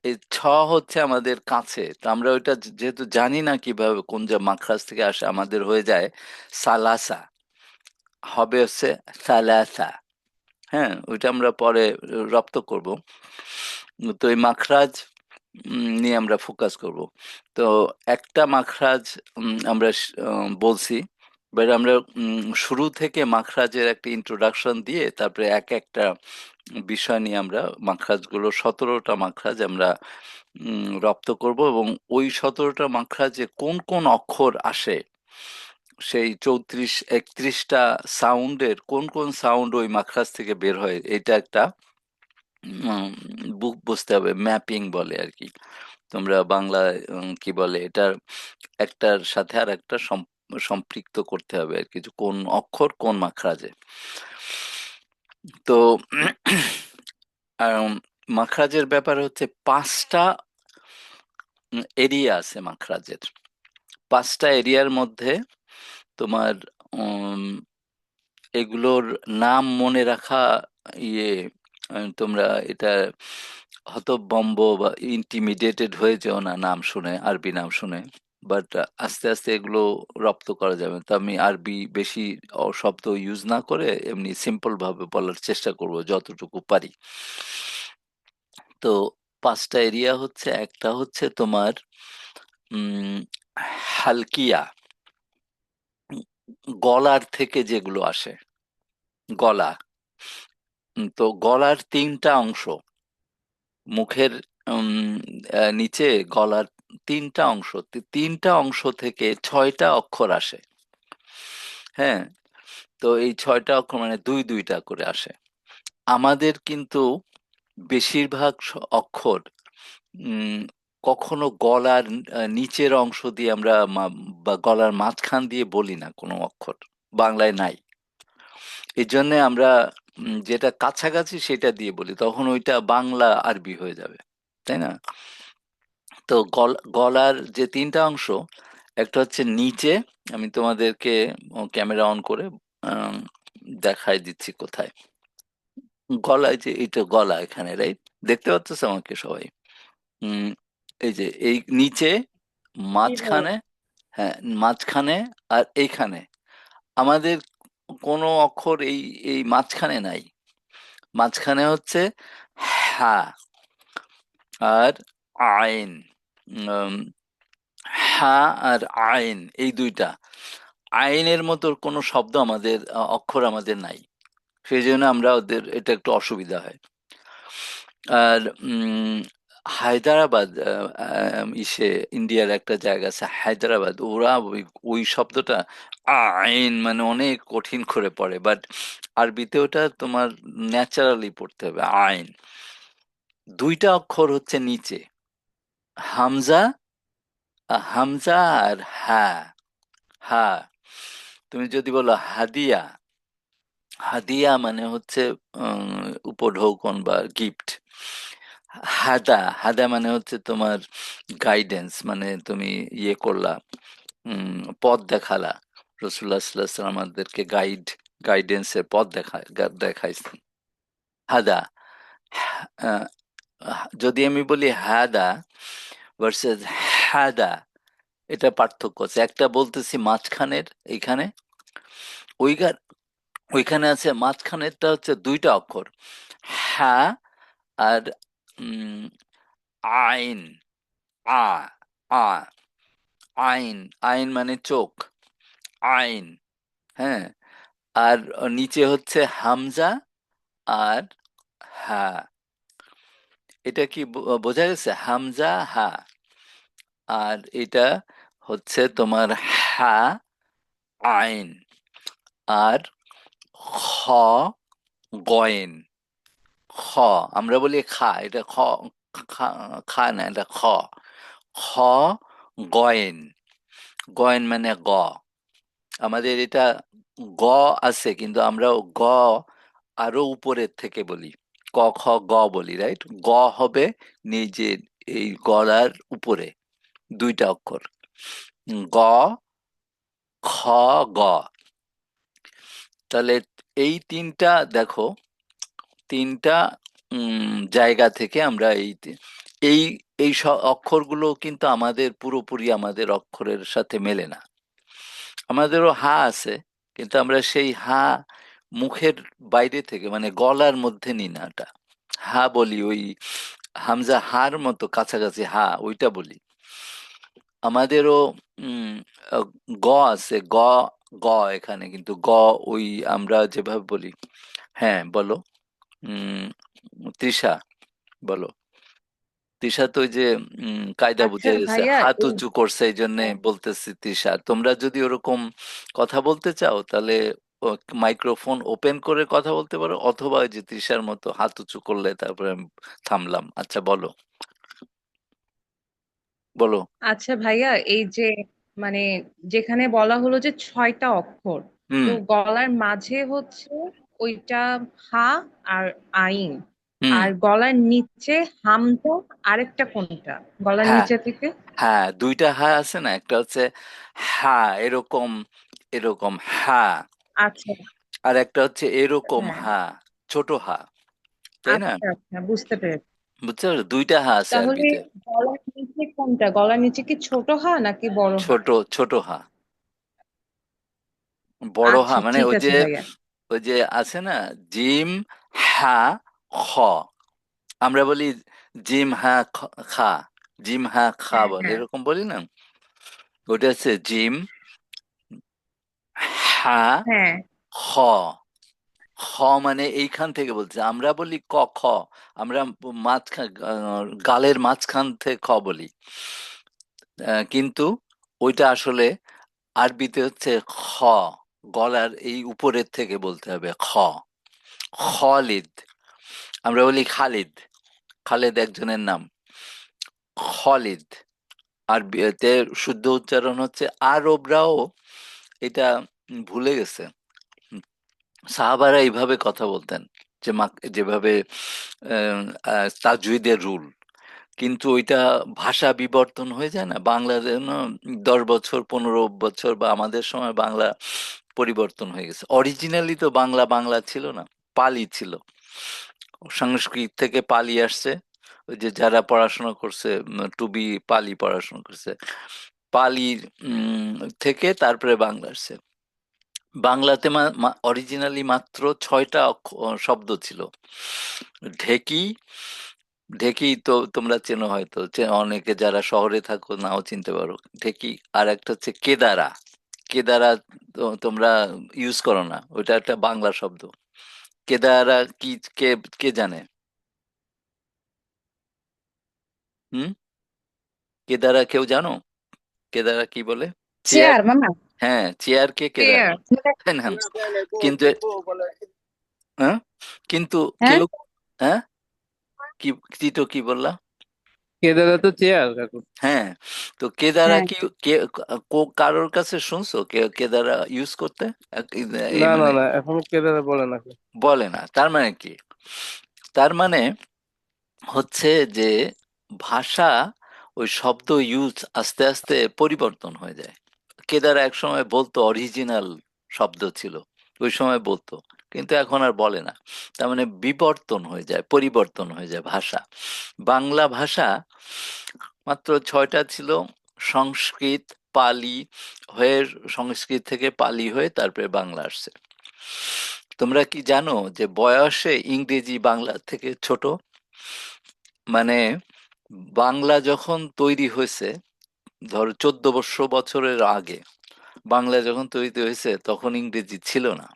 এই ছ হচ্ছে আমাদের কাছে, তো আমরা ওইটা যেহেতু জানি না কিভাবে কোন যে মাখরাজ থেকে আসে, আমাদের হয়ে যায় সালাসা, হবে হচ্ছে সালাসা। হ্যাঁ, ওইটা আমরা পরে রপ্ত করব। তো এই মাখরাজ নিয়ে আমরা ফোকাস করব। তো একটা মাখরাজ আমরা বলছি, বাট আমরা শুরু থেকে মাখরাজের একটা ইন্ট্রোডাকশন দিয়ে তারপরে এক একটা বিষয় নিয়ে আমরা মাখরাজগুলো 17টা মাখরাজ আমরা রপ্ত করব, এবং ওই 17টা মাখরাজে কোন কোন অক্ষর আসে, সেই 34-31টা সাউন্ডের কোন কোন সাউন্ড ওই মাখরাজ থেকে বের হয়, এটা একটা বুক বুঝতে হবে, ম্যাপিং বলে আর কি। তোমরা বাংলায় কি বলে, এটার একটার সাথে আর একটা সম্পৃক্ত করতে হবে আর কি, যে কোন অক্ষর কোন মাখরাজে। তো মাখরাজের ব্যাপার হচ্ছে 5টা এরিয়া আছে মাখরাজের। 5টা এরিয়ার মধ্যে তোমার এগুলোর নাম মনে রাখা ইয়ে, তোমরা এটা হতভম্ব বা ইন্টিমিডিয়েটেড হয়ে যেও না নাম শুনে, আরবি নাম শুনে, বাট আস্তে আস্তে এগুলো রপ্ত করা যাবে। তো আমি আরবি বেশি শব্দ ইউজ না করে এমনি সিম্পল ভাবে বলার চেষ্টা করব যতটুকু পারি। তো 5টা এরিয়া হচ্ছে, একটা হচ্ছে তোমার উম হালকিয়া, গলার থেকে যেগুলো আসে, গলা। তো গলার 3টা অংশ, মুখের নিচে গলার 3টা অংশ, 3টা অংশ থেকে 6টা অক্ষর আসে। হ্যাঁ, তো এই 6টা অক্ষর মানে 2-2টা করে আসে। আমাদের কিন্তু বেশিরভাগ অক্ষর উম, কখনো গলার নিচের অংশ দিয়ে আমরা বা গলার মাঝখান দিয়ে বলি না কোনো অক্ষর, বাংলায় নাই। এই জন্য আমরা যেটা কাছাকাছি সেটা দিয়ে বলি, তখন ওইটা বাংলা আরবি হয়ে যাবে, তাই না? তো গলার যে 3টা অংশ, একটা হচ্ছে নিচে, আমি তোমাদেরকে ক্যামেরা অন করে আম, দেখাই দিচ্ছি কোথায়। গলায়, যে এটা গলা এখানে, রাইট? দেখতে পাচ্ছ আমাকে সবাই? উম এই যে এই নিচে, জি ভাইয়া। মাঝখানে, হ্যাঁ মাঝখানে, আর এইখানে আমাদের কোনো অক্ষর এই এই মাঝখানে নাই। মাঝখানে হচ্ছে হা আর আইন। উম, হা আর আইন, এই 2টা। আইনের মতো কোনো শব্দ আমাদের অক্ষর আমাদের নাই, সেই জন্য আমরা ওদের এটা একটু অসুবিধা হয়। আর হায়দ্রাবাদ, ইসে ইন্ডিয়ার একটা জায়গা আছে হায়দ্রাবাদ, ওরা ওই ওই শব্দটা আইন মানে অনেক কঠিন করে পড়ে, বাট আরবিতে ওটা তোমার ন্যাচারালি পড়তে হবে আইন। 2টা অক্ষর হচ্ছে নিচে, হামজা, হামজা আর হা। হা, তুমি যদি বলো হাদিয়া, হাদিয়া মানে হচ্ছে উপঢৌকন বা গিফট। হাদা, হাদা মানে হচ্ছে তোমার গাইডেন্স, মানে তুমি ইয়ে করলা, পথ দেখালা। রসুল্লাহ সাল্লাল্লাহু আলাইহি ওয়াসাল্লাম আমাদেরকে গাইডেন্সের পথ দেখাইছেন। হাদা। আহ, যদি আমি বলি হাদা ভার্সেস হাদা, এটা পার্থক্য আছে। একটা বলতেছি মাঝখানের এইখানে, ওইখানে ওইখানে আছে মাঝখানেরটা হচ্ছে 2টা অক্ষর, হ্যাঁ আর উম, আইন, আ, আ, আইন, আইন মানে চোখ, আইন। হ্যাঁ, আর নিচে হচ্ছে হামজা আর হা। এটা কি বোঝা গেছে? হামজা হা, আর এটা হচ্ছে তোমার হা আইন, আর খ গয়েন। খ, আমরা বলি খা, এটা খ, খা, খা না, এটা খ। খ, গয়েন। গয়েন মানে গ। আমাদের এটা গ আছে, কিন্তু আমরা গ আরো উপরের থেকে বলি। ক খ গ বলি, রাইট? গ হবে নিজে এই গলার উপরে, দুইটা অক্ষর। গ, খ, গ। তাহলে এই তিনটা দেখো, তিনটা জায়গা থেকে আমরা এই এই অক্ষরগুলো কিন্তু আমাদের পুরোপুরি আমাদের অক্ষরের সাথে মেলে না। আমাদেরও হা আছে, কিন্তু আমরা সেই হা মুখের বাইরে থেকে, মানে গলার মধ্যে নিই না। ওটা হা বলি, ওই হামজা হার মতো কাছাকাছি হা, ওইটা বলি। আমাদেরও উম আহ, গ আছে, গ, গ এখানে কিন্তু গ ওই আমরা যেভাবে বলি। হ্যাঁ, বলো। উম তৃষা, বলো। তৃষা তো ওই যে কায়দা আচ্ছা বুঝে গেছে, ভাইয়া হাত এই উঁচু করছে, এই জন্য বলতেছি তৃষা। তোমরা যদি ওরকম কথা বলতে চাও, তাহলে মাইক্রোফোন ওপেন করে কথা বলতে পারো, অথবা ওই যে তৃষার মতো হাত উঁচু করলে তারপরে আমি থামলাম। আচ্ছা, বলো, বলো। আচ্ছা ভাইয়া এই যে মানে যেখানে বলা হলো যে 6টা অক্ষর, তো হুম, গলার মাঝে হচ্ছে ওইটা হা আর আইন, হুম। আর গলার নিচে হামজা, আরেকটা কোনটা গলার হ্যাঁ, নিচে থেকে? হ্যাঁ, দুইটা হা আছে না, একটা হচ্ছে হা এরকম, এরকম হা, আচ্ছা। আর একটা হচ্ছে এরকম হ্যাঁ। হা, ছোট হা, তাই না? আচ্ছা আচ্ছা, বুঝতে পেরেছি। বুঝতে পারছো, দুইটা হা আছে তাহলে আরবিতে। গলার নিচে কোনটা, গলার নিচে কি ছোট হা নাকি বড় হা? ছোট, ছোট হা। বড় হা আচ্ছা মানে ঠিক ওই আছে যে, ভাইয়া। ওই যে আছে না, জিম, হা, খ। আমরা বলি জিম হা খা, জিম হা খা হ্যাঁ বলে, হ্যাঁ এরকম বলি না? ওটা হচ্ছে জিম, হা, হ্যাঁ। খ। খ মানে এইখান থেকে বলছে, আমরা বলি ক খ, আমরা মাঝখান, গালের মাঝখান থেকে খ বলি। কিন্তু ওইটা আসলে আরবিতে হচ্ছে খ, গলার এই উপরের থেকে বলতে হবে খ। খলিদ, আমরা বলি খালিদ, খালেদ একজনের নাম, খলিদ। আর এতে শুদ্ধ উচ্চারণ হচ্ছে, আরবরাও এটা ভুলে গেছে। সাহাবারা এইভাবে কথা বলতেন, যে যেভাবে তাজউইদের রুল, কিন্তু ওইটা ভাষা বিবর্তন হয়ে যায় না, বাংলা যেন 10 বছর 15 বছর বা আমাদের সময় বাংলা পরিবর্তন হয়ে গেছে। অরিজিনালি তো বাংলা বাংলা ছিল না, পালি ছিল। সংস্কৃত থেকে পালি আসছে। ওই যে যারা পড়াশোনা করছে, টু বি পালি পড়াশোনা করছে, পালি থেকে তারপরে বাংলা আসছে। বাংলাতে অরিজিনালি মাত্র 6টা শব্দ ছিল। ঢেকি, ঢেকি তো তোমরা চেনো হয়তো, অনেকে যারা শহরে থাকো নাও চিনতে পারো ঢেকি। আর একটা হচ্ছে কেদারা, কেদারা তো তোমরা ইউজ করো না, ওইটা একটা বাংলা শব্দ। কেদারা কি, কে কে জানে? হুম, কেদারা কেউ জানো? কেদারা কি বলে? চেয়ার। চেয়ার মামা। হ্যাঁ, চেয়ার কে কেদারা, চেয়ার। তাই না? কিন্তু হ্যাঁ, কিন্তু হ্যাঁ, কেউ, হ্যাঁ, কি, টিটো কি বললা? কেদারা তো চেয়ার কাকু। হ্যাঁ, তো কেদারা হ্যাঁ। কি, কে, কারোর কাছে শুনছো কেদারা ইউজ করতে? এই না না মানে না, এখন কেদারা বলে না। বলে না, তার মানে কি? তার মানে হচ্ছে যে ভাষা, ওই শব্দ ইউজ আস্তে আস্তে পরিবর্তন হয়ে যায়। কেদারা এক সময় বলতো, অরিজিনাল শব্দ ছিল, ওই সময় বলতো, কিন্তু এখন আর বলে না। তার মানে বিবর্তন হয়ে যায়, পরিবর্তন হয়ে যায় ভাষা। বাংলা ভাষা মাত্র 6টা ছিল, সংস্কৃত, পালি হয়ে, সংস্কৃত থেকে পালি হয়ে তারপরে বাংলা আসছে। তোমরা কি জানো যে বয়সে ইংরেজি বাংলা থেকে ছোট? মানে বাংলা যখন তৈরি হয়েছে, ধরো 1400 বছরের আগে বাংলা যখন তৈরি হয়েছে, তখন ইংরেজি ছিল না,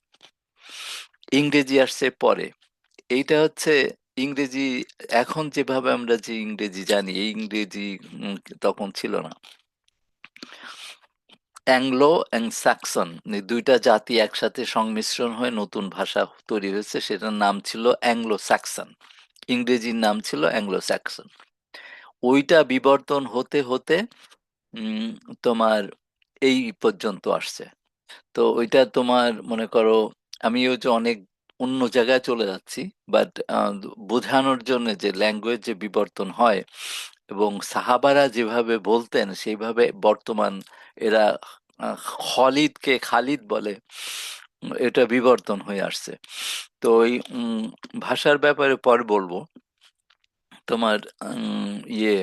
ইংরেজি আসছে পরে। এইটা হচ্ছে ইংরেজি, এখন যেভাবে আমরা যে ইংরেজি জানি, এই ইংরেজি তখন ছিল না। অ্যাংলো অ্যান্ড স্যাক্সন, দুইটা জাতি একসাথে সংমিশ্রণ হয়ে নতুন ভাষা তৈরি হয়েছে, সেটার নাম ছিল অ্যাংলো স্যাক্সন, ইংরেজির নাম ছিল অ্যাংলো স্যাক্সন। ওইটা বিবর্তন হতে হতে উম, তোমার এই পর্যন্ত আসছে। তো ওইটা তোমার মনে করো, আমিও যে অনেক অন্য জায়গায় চলে যাচ্ছি, বাট বোঝানোর জন্য যে ল্যাঙ্গুয়েজ যে বিবর্তন হয় এবং সাহাবারা যেভাবে বলতেন সেইভাবে বর্তমান এরা খলিদকে খালিদ বলে, এটা বিবর্তন হয়ে আসছে। তো ওই ভাষার ব্যাপারে পরে বলবো। তোমার ইয়ে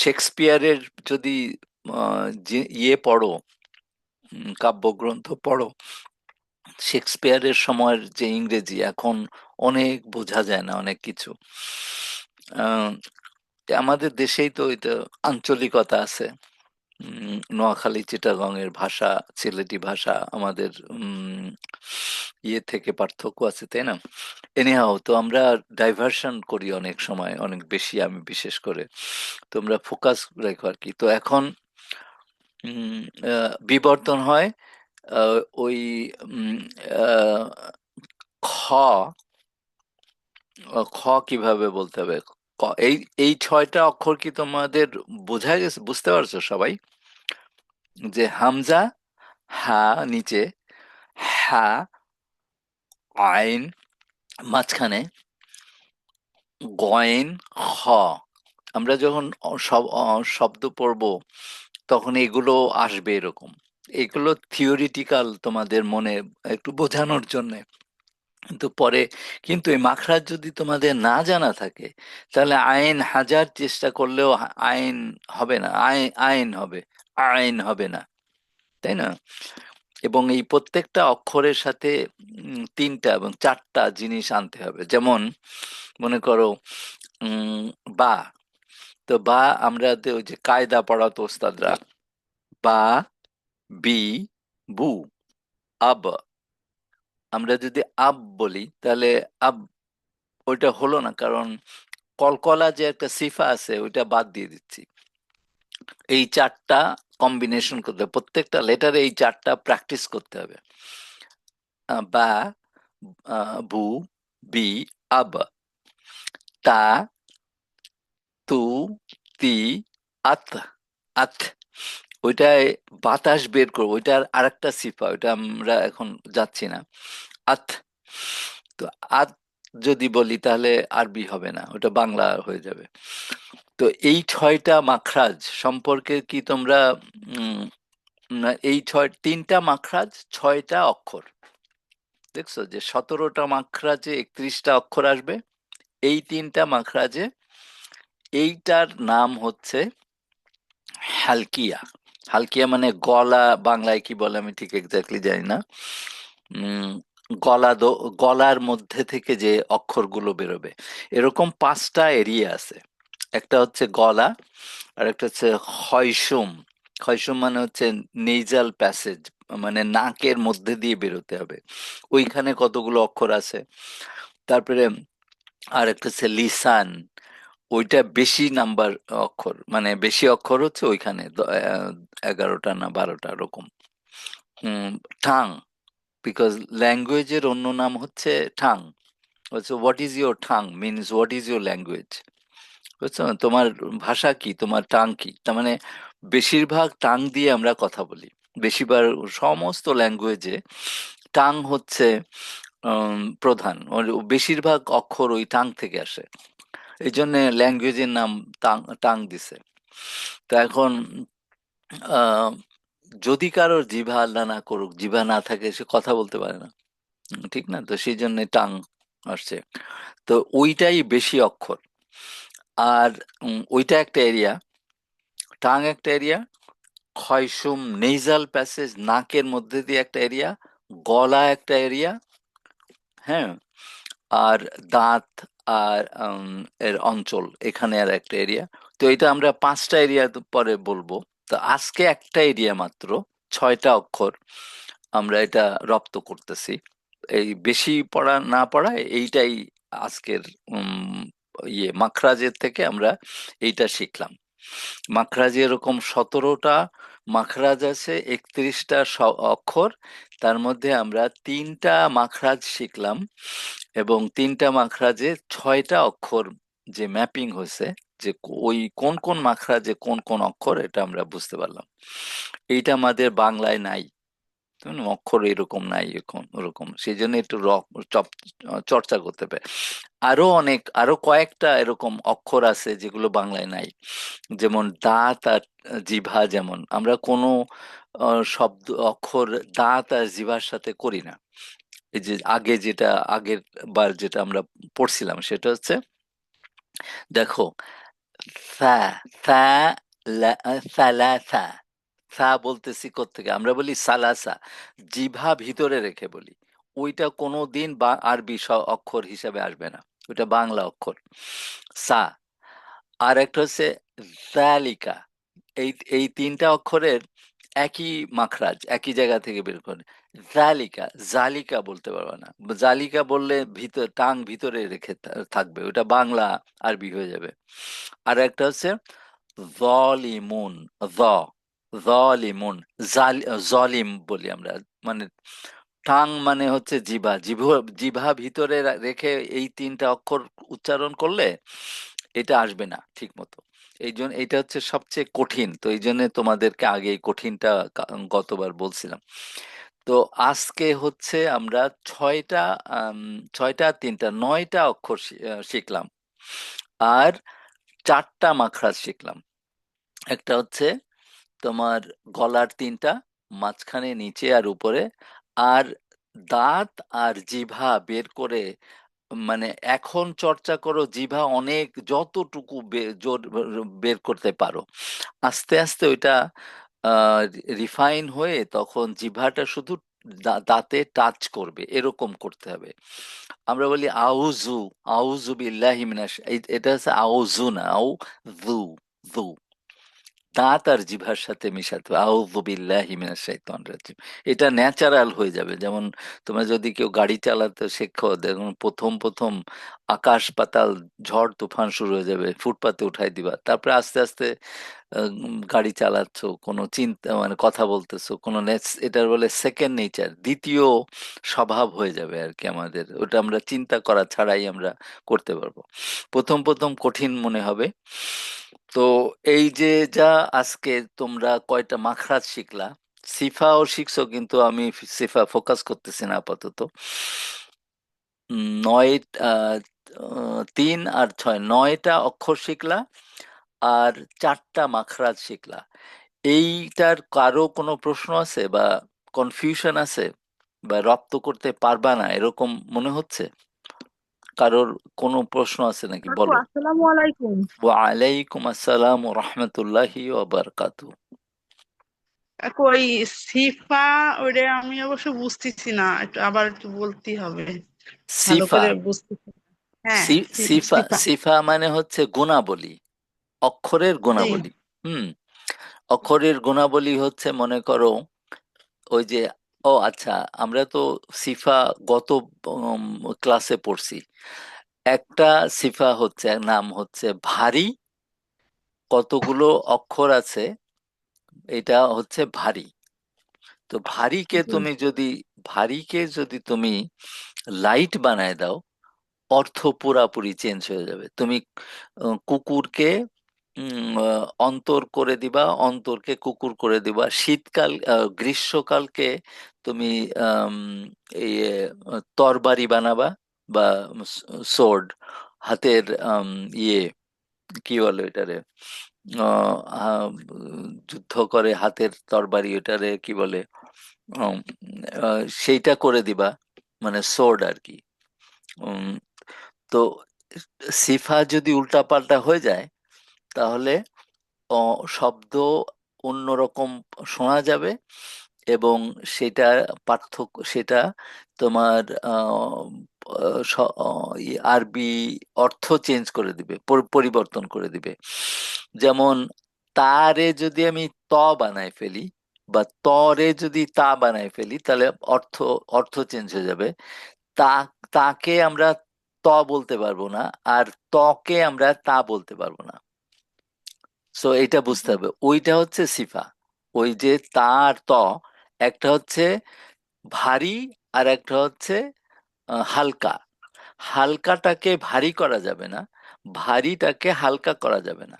শেক্সপিয়ারের যদি যে ইয়ে পড়ো, কাব্যগ্রন্থ পড়ো, শেক্সপিয়ারের সময়ের যে ইংরেজি এখন অনেক বোঝা যায় না অনেক কিছু। আহ, আমাদের দেশেই তো এটা আঞ্চলিকতা আছে। নোয়াখালী চিটাগং এর ভাষা, সিলেটি ভাষা আমাদের ইয়ে থেকে পার্থক্য আছে, তাই না? এনিহাও, তো আমরা ডাইভার্সন করি অনেক সময়, অনেক বেশি, আমি বিশেষ করে। তোমরা ফোকাস রেখো আর কি। তো এখন বিবর্তন হয় ওই উম, আহ, খ খ কিভাবে বলতে হবে, এই এই 6টা অক্ষর কি তোমাদের বোঝা গেছে, বুঝতে পারছো সবাই? যে হামজা, হা নিচে, হা আইন মাঝখানে, গয়েন, খ। আমরা যখন শব্দ পড়বো তখন এগুলো আসবে এরকম। এগুলো থিওরিটিক্যাল, তোমাদের মনে একটু বোঝানোর জন্য। কিন্তু পরে, কিন্তু এই মাখরাজ যদি তোমাদের না জানা থাকে, তাহলে আইন হাজার চেষ্টা করলেও আইন হবে না, আইন হবে, আইন হবে না, তাই না? এবং এই প্রত্যেকটা অক্ষরের সাথে 3টা এবং 4টা জিনিস আনতে হবে। যেমন মনে করো বা, তো বা আমরা ওই যে কায়দা পড়াতো ওস্তাদরা, বা, বি, বু, আব। আমরা যদি আব বলি তাহলে আব ওইটা হলো না, কারণ কলকলা যে একটা সিফা আছে ওইটা বাদ দিয়ে দিচ্ছি। এই 4টা কম্বিনেশন করতে হবে, প্রত্যেকটা লেটারে এই 4টা প্র্যাকটিস করতে হবে। বা, বু, বি, আব, তা, তু, তি, আত, আত। ওইটায় বাতাস বের করবো, ওইটার আরেকটা সিফা, ওইটা আমরা এখন যাচ্ছি না। আত, তো আত যদি বলি তাহলে আরবি হবে না, ওটা বাংলা হয়ে যাবে। তো এই 6টা মাখরাজ সম্পর্কে কি তোমরা উম, এই 3টা মাখরাজ 6টা অক্ষর, দেখছো যে 17টা মাখরাজে 31টা অক্ষর আসবে। এই 3টা মাখরাজে এইটার নাম হচ্ছে হালকিয়া। হালকিয়া মানে গলা, বাংলায় কি বলে আমি ঠিক এক্স্যাক্টলি জানি না। উম, গলার মধ্যে থেকে যে অক্ষরগুলো বেরোবে, এরকম 5টা এরিয়া আছে। একটা হচ্ছে গলা, আর একটা হচ্ছে ক্ষয়সুম। ক্ষয়সুম মানে হচ্ছে নেজাল প্যাসেজ, মানে নাকের মধ্যে দিয়ে বেরোতে হবে, ওইখানে কতগুলো অক্ষর আছে। তারপরে আর একটা হচ্ছে লিসান, ওইটা বেশি নাম্বার অক্ষর, মানে বেশি অক্ষর হচ্ছে ওইখানে 11টা না 12টা এরকম। ঠাং, বিকজ ল্যাঙ্গুয়েজের অন্য নাম হচ্ছে ঠাং। বলছো what is your ঠাং means what is your language. বুঝছো না? তোমার ভাষা কি, তোমার টাং কি, তার মানে বেশিরভাগ টাং দিয়ে আমরা কথা বলি। বেশিরভাগ সমস্ত ল্যাঙ্গুয়েজে টাং হচ্ছে প্রধান, ওর বেশিরভাগ অক্ষর ওই টাং থেকে আসে। এই জন্য ল্যাঙ্গুয়েজের নাম টাং, টাং দিছে। তো এখন আহ, যদি কারোর জিভা, আল্লাহ না করুক, জিভা না থাকে, সে কথা বলতে পারে না, ঠিক না? তো সেই জন্য টাং আসছে। তো ওইটাই বেশি অক্ষর। আর ওইটা একটা এরিয়া, টাং একটা এরিয়া, ক্ষয়সুম নেজাল প্যাসেজ নাকের মধ্যে দিয়ে একটা এরিয়া, গলা একটা এরিয়া, হ্যাঁ, আর দাঁত আর এর অঞ্চল এখানে আর একটা এরিয়া। তো এটা আমরা 5টা এরিয়া পরে বলবো। তো আজকে একটা এরিয়া মাত্র, 6টা অক্ষর, আমরা এটা রপ্ত করতেছি। এই বেশি পড়া না পড়ায় এইটাই আজকের মাখরাজের থেকে আমরা এইটা শিখলাম। মাখরাজে এরকম 17টা মাখরাজ আছে 31টা অক্ষর। তার মধ্যে আমরা 3টা মাখরাজ শিখলাম এবং 3টা মাখরাজে 6টা অক্ষর যে ম্যাপিং হয়েছে, যে ওই কোন কোন মাখরাজে কোন কোন অক্ষর, এটা আমরা বুঝতে পারলাম। এইটা আমাদের বাংলায় নাই, অক্ষর এরকম নাই এখন ওরকম, সেই জন্য একটু চর্চা করতে হবে। আরো কয়েকটা এরকম অক্ষর আছে যেগুলো বাংলায় নাই, যেমন দাঁত আর জিভা। যেমন আমরা কোনো শব্দ অক্ষর দাঁত আর জিভার সাথে করি না। এই যে আগের বার যেটা আমরা পড়ছিলাম সেটা হচ্ছে, দেখো, সা সা সালাসা, সা বলতেছি কোত্থেকে, আমরা বলি সালাসা, জিভা ভিতরে রেখে বলি। ওইটা কোনো দিন বা আরবি অক্ষর হিসাবে আসবে না, ওইটা বাংলা অক্ষর সা। আর একটা হচ্ছে জালিকা। এই এই 3টা অক্ষরের একই মাখরাজ, একই জায়গা থেকে বের করে। জালিকা, জালিকা বলতে পারবে না। জালিকা বললে টাং ভিতরে রেখে থাকবে, ওটা বাংলা আরবি হয়ে যাবে। আর একটা হচ্ছে জলিমুন, জ জলিমুন, জলিম বলি আমরা, মানে টাং মানে হচ্ছে জিভা, জিভা ভিতরে রেখে এই 3টা অক্ষর উচ্চারণ করলে এটা আসবে না ঠিক মতো। এই জন্য এটা হচ্ছে সবচেয়ে কঠিন, তো এই জন্য তোমাদেরকে আগে এই কঠিনটা গতবার বলছিলাম। তো আজকে হচ্ছে আমরা 6টা 6টা 3টা 9টা অক্ষর শিখলাম, আর 4টা মাখরাজ শিখলাম। একটা হচ্ছে তোমার গলার 3টা, মাঝখানে, নিচে আর উপরে। আর দাঁত আর জিভা বের করে, মানে এখন চর্চা করো, জিভা অনেক যতটুকু জোর বের করতে পারো, আস্তে আস্তে ওইটা রিফাইন হয়ে তখন জিভাটা শুধু দাঁতে টাচ করবে, এরকম করতে হবে। আমরা বলি আউজু, আউজু বিল্লাহি মিনাশ, এটা হচ্ছে আউজু না, আউ জু, জু, দাঁত আর জিভার সাথে মিশাতে হবে। আউযু বিল্লাহি মিনাশ শাইতানির রাজিম। এটা ন্যাচারাল হয়ে যাবে। যেমন তোমরা যদি কেউ গাড়ি চালাতে শেখো, দেখুন প্রথম প্রথম আকাশ পাতাল ঝড় তুফান শুরু হয়ে যাবে, ফুটপাতে উঠাই দিবা, তারপরে আস্তে আস্তে গাড়ি চালাচ্ছ, কোনো চিন্তা মানে কথা বলতেছো, কোনো এটার বলে সেকেন্ড নেচার, দ্বিতীয় স্বভাব হয়ে যাবে আর কি আমাদের। ওটা আমরা চিন্তা করা ছাড়াই আমরা করতে পারবো। প্রথম প্রথম কঠিন মনে হবে। তো এই যে যা আজকে তোমরা কয়টা মাখরাজ শিখলা, সিফাও শিখছো, কিন্তু আমি সিফা ফোকাস করতেছি না আপাতত। 9 3 আর 6 9টা অক্ষর শিখলা, আর 4টা মাখরাজ শিখলা। এইটার কারো কোনো প্রশ্ন আছে বা কনফিউশন আছে, বা রপ্ত করতে পারবা না এরকম মনে হচ্ছে? কারোর কোনো প্রশ্ন আছে নাকি, আপু বলো। আসসালামু আলাইকুম। ওয়ালাইকুম আসসালাম ওয়া রাহমাতুল্লাহি ওয়া বারাকাতুহু। আপু ওই সিফা, ওটা আমি অবশ্য বুঝতেছি না, একটু বলতে হবে, ভালো সিফা, করে বুঝতেছি না। হ্যাঁ, সিফা, সিফা। সিফা মানে হচ্ছে গুণাবলী, অক্ষরের জি। গুণাবলী। হুম, অক্ষরের গুণাবলী হচ্ছে, মনে করো ওই যে, ও আচ্ছা, আমরা তো সিফা গত ক্লাসে পড়ছি। একটা সিফা হচ্ছে, নাম হচ্ছে ভারী, কতগুলো অক্ষর আছে, এটা হচ্ছে ভারী। তো জি। ভারীকে যদি তুমি লাইট বানায় দাও, অর্থ পুরাপুরি চেঞ্জ হয়ে যাবে। তুমি কুকুরকে অন্তর করে দিবা, অন্তরকে কুকুর করে দিবা। গ্রীষ্মকালকে তুমি আম, এই তরবারি বানাবা, বা সোর্ড, হাতের ইয়ে, কি বলে এটারে, আহ, আহ, যুদ্ধ করে হাতের তরবারি, ওটারে কি বলে, উম, সেইটা করে দিবা, মানে সোর্ড আর কি। উম, তো সিফা যদি উল্টাপাল্টা হয়ে যায়, তাহলে শব্দ অন্যরকম শোনা যাবে, এবং সেটা সেটা তোমার আরবি অর্থ চেঞ্জ করে দিবে, পরিবর্তন করে দিবে। যেমন তারে যদি আমি ত বানায় ফেলি, বা তরে যদি তা বানায় ফেলি, তাহলে অর্থ অর্থ চেঞ্জ হয়ে যাবে। তা, তাকে আমরা ত বলতে পারবো না, আর তকে আমরা তা বলতে পারবো না। সো এটা বুঝতে হবে, ওইটা হচ্ছে সিফা। ওই যে তা আর ত, একটা হচ্ছে ভারী আর একটা হচ্ছে হালকা। হালকাটাকে ভারী করা যাবে না, ভারীটাকে হালকা করা যাবে না।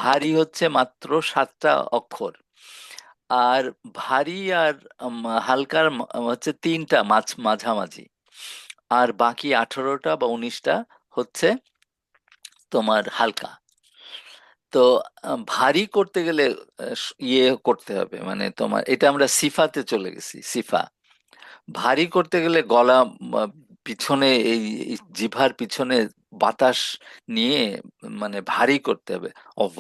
ভারী হচ্ছে মাত্র 7টা অক্ষর, আর ভারী আর হালকার হচ্ছে 3টা মাঝামাঝি, আর বাকি 18টা বা 19টা হচ্ছে তোমার হালকা। তো ভারী করতে গেলে ইয়ে করতে হবে, মানে তোমার এটা আমরা সিফাতে চলে গেছি, সিফা। ভারী করতে গেলে গলা পিছনে এই এই জিহ্বার পিছনে বাতাস নিয়ে মানে ভারী করতে হবে। ও ভ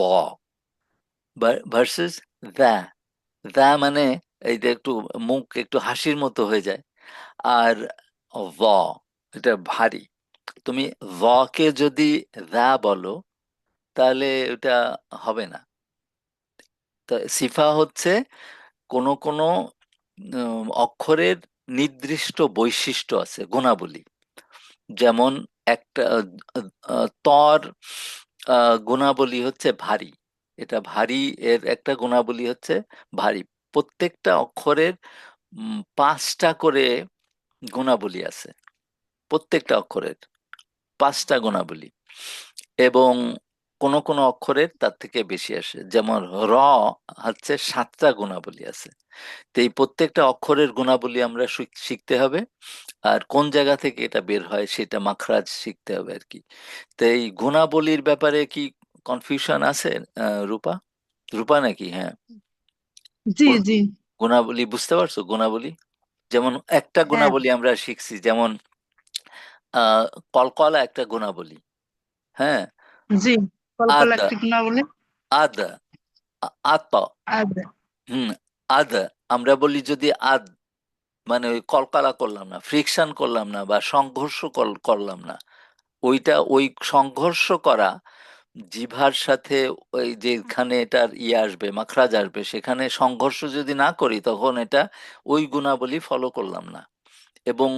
ভার্সেস দ্য, দ্য মানে এই যে একটু মুখ একটু হাসির মতো হয়ে যায়। আর ভ এটা ভারী। তুমি ভ কে যদি দা বলো তাহলে ওটা হবে না। তো সিফা হচ্ছে কোনো কোনো অক্ষরের নির্দিষ্ট বৈশিষ্ট্য আছে, গুণাবলী। যেমন একটা তর গুণাবলী হচ্ছে ভারী, এটা ভারী, এর একটা গুণাবলী হচ্ছে ভারী। প্রত্যেকটা অক্ষরের 5টা করে গুণাবলী আছে, প্রত্যেকটা অক্ষরের 5টা গুণাবলী, এবং কোন কোন অক্ষরের তার থেকে বেশি আসে। যেমন র হচ্ছে 7টা গুণাবলী আছে। তো এই প্রত্যেকটা অক্ষরের গুণাবলী আমরা শিখতে হবে, আর কোন জায়গা থেকে এটা বের হয় সেটা মাখরাজ শিখতে হবে আর কি। তো এই গুণাবলীর ব্যাপারে কি কনফিউশন আছে রূপা? রূপা নাকি? হ্যাঁ, জি জি। গুণাবলী বুঝতে পারছো? গুণাবলী যেমন একটা হ্যাঁ গুণাবলী আমরা শিখছি, যেমন আহ কলকলা একটা গুণাবলী। হ্যাঁ, জি, কলকলা আদা, একটি গুণা বলে। আদা, আত, আচ্ছা। হুম, আদা। আমরা বলি যদি আদ, মানে ওই কলকালা করলাম না, ফ্রিকশন করলাম না, বা সংঘর্ষ করলাম না। ওইটা ওই সংঘর্ষ করা জিভার সাথে, ওই যেখানে এটার ইয়ে আসবে, মাখরাজ আসবে, সেখানে সংঘর্ষ যদি না করি তখন এটা ওই গুণাবলী ফলো করলাম না। এবং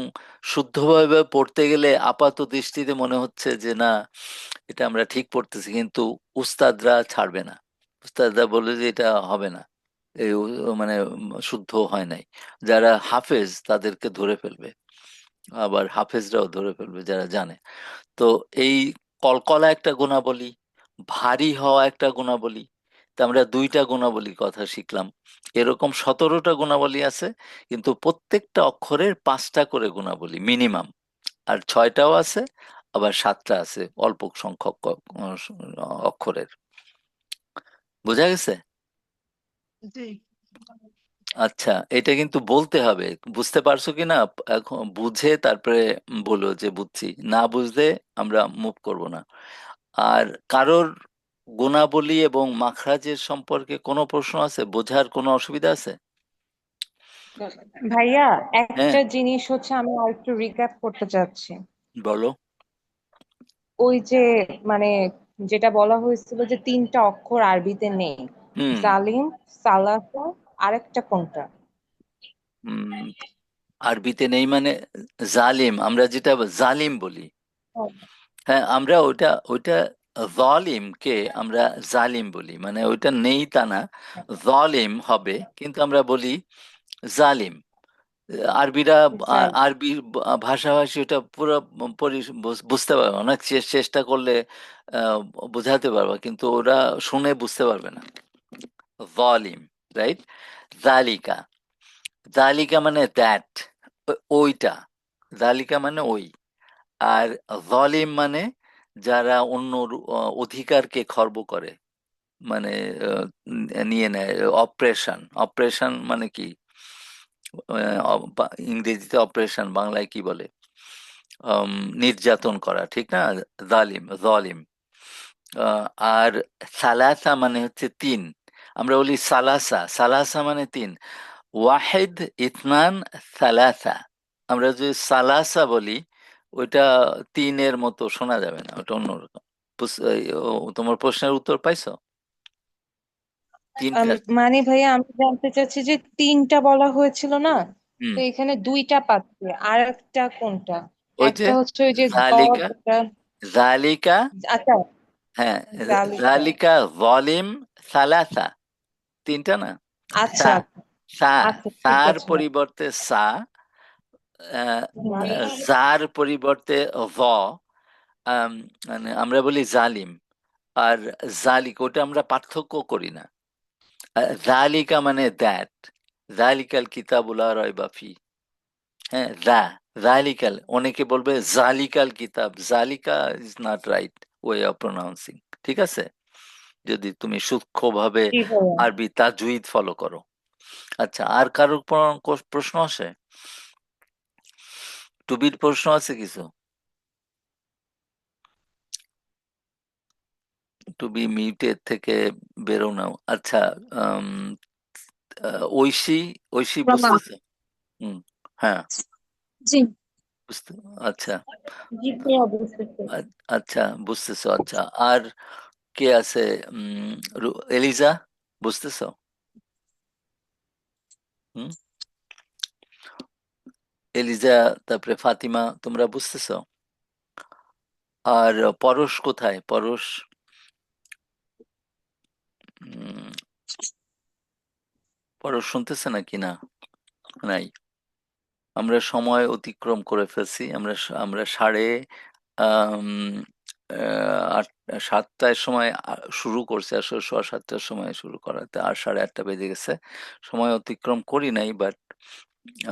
শুদ্ধভাবে পড়তে গেলে আপাত দৃষ্টিতে মনে হচ্ছে যে না, এটা আমরা ঠিক পড়তেছি, কিন্তু উস্তাদরা ছাড়বে না। উস্তাদরা বলে যে এটা হবে না, এই মানে শুদ্ধ হয় নাই। যারা হাফেজ তাদেরকে ধরে ফেলবে, আবার হাফেজরাও ধরে ফেলবে যারা জানে। তো এই কলকলা একটা গুণাবলী, ভারী হওয়া একটা গুণাবলী। তা আমরা 2টা গুণাবলীর কথা শিখলাম। এরকম 17টা গুণাবলী আছে, কিন্তু প্রত্যেকটা অক্ষরের 5টা করে গুণাবলী মিনিমাম, আর 6টাও আছে, আবার 7টা আছে অল্প সংখ্যক অক্ষরের। বোঝা গেছে? জি আচ্ছা, এটা কিন্তু বলতে হবে, বুঝতে পারছো কি না? এখন বুঝে তারপরে বলো যে বুঝছি, না বুঝলে আমরা মুভ করব না। আর কারোর গুণাবলী এবং মাখরাজের সম্পর্কে কোনো প্রশ্ন আছে? বোঝার কোনো অসুবিধা আছে? ভাইয়া, হ্যাঁ, একটা জিনিস হচ্ছে আমি আর একটু রিক্যাপ করতে চাচ্ছি। বলো। ওই যে মানে যেটা বলা হয়েছিল যে 3টা অক্ষর আরবিতে নেই, হুম। জালিম, সালাসা, আরেকটা কোনটা? হুম, আরবিতে নেই মানে জালিম, আমরা যেটা জালিম বলি। হ্যাঁ, আমরা ওইটা ওইটা জালিমকে আমরা জালিম বলি, মানে ওইটা নেই তা না, জালিম হবে, কিন্তু আমরা বলি জালিম। আরবিরা জাল আরবি ভাষাভাষী ওটা পুরো বুঝতে পারবে, অনেক চেষ্টা করলে আহ, বোঝাতে পারবা, কিন্তু ওরা শুনে বুঝতে পারবে না। জালিম, রাইট? জালিকা, জালিকা মানে দ্যাট, ওইটা। জালিকা মানে ওই। আর জালিম মানে যারা অন্য অধিকারকে খর্ব করে, মানে নিয়ে নেয়, অপারেশন। অপারেশন মানে কি? ইংরেজিতে অপারেশন, বাংলায় কি বলে? আম, নির্যাতন করা, ঠিক না? জালিম, জালিম। আর সালাসা মানে হচ্ছে 3। আমরা বলি সালাসা, সালাসা মানে 3। ওয়াহেদ, ইথনান, সালাসা। আমরা যদি সালাসা বলি, ওইটা 3-এর মতো শোনা যাবে না, ওটা অন্যরকম। তোমার প্রশ্নের উত্তর পাইছো? 3টা। মানে ভাইয়া আমি জানতে চাচ্ছি যে 3টা বলা হয়েছিল না, হুম, তো এখানে 2টা পাচ্ছি, আর একটা কোনটা? ওই যে একটা হচ্ছে ওই যে জালিকা, যেটা, জালিকা, আচ্ছা, হ্যাঁ, জালিকা। জালিকা, জালিম, সালাসা, 3টা না? আচ্ছা সা আচ্ছা ঠিক সার আছে পরিবর্তে সা, হুম, যার পরিবর্তে ভ, মানে আমরা বলি জালিম আর জালিক, ওটা আমরা পার্থক্য করি না। জালিকা মানে দ্যাট, জালিকাল কিতাবুল লা রাইবা ফি। হ্যাঁ, জালিকাল, অনেকে বলবে জালিকাল কিতাব, জালিকা is not right way of pronouncing. ঠিক আছে, যদি তুমি সূক্ষ্মভাবে জি ভাইয়া আরবি তাজউইদ ফলো করো। আচ্ছা, আর কারোর প্রশ্ন আছে? টুবির প্রশ্ন আছে কিছু? টুবি মিউটেড থেকে বেরো নাও। আচ্ছা, আম, ঐশী, ঐশী রমা, বুঝতেছো? হুম, হ্যাঁ, জি। বুঝতে, আচ্ছা, জি ভাইয়া বুঝতেছি আচ্ছা বুঝতেছো। আচ্ছা, আর কে আছে? এলিজা, বুঝতেছো? হুম, এলিজা, তারপরে ফাতিমা, তোমরা বুঝতেছো? আর পরশ কোথায়? পরশ, উম, পরশ শুনতেছে নাকি? না, নাই। আমরা সময় অতিক্রম করে ফেলছি। আমরা সাড়ে আম, 7টার সময় শুরু করছি, আসলে 7:15 সময় শুরু করাতে, আর 8:30 বেজে গেছে। সময় অতিক্রম করি নাই, বাট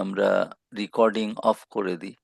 আমরা রেকর্ডিং অফ করে দিই।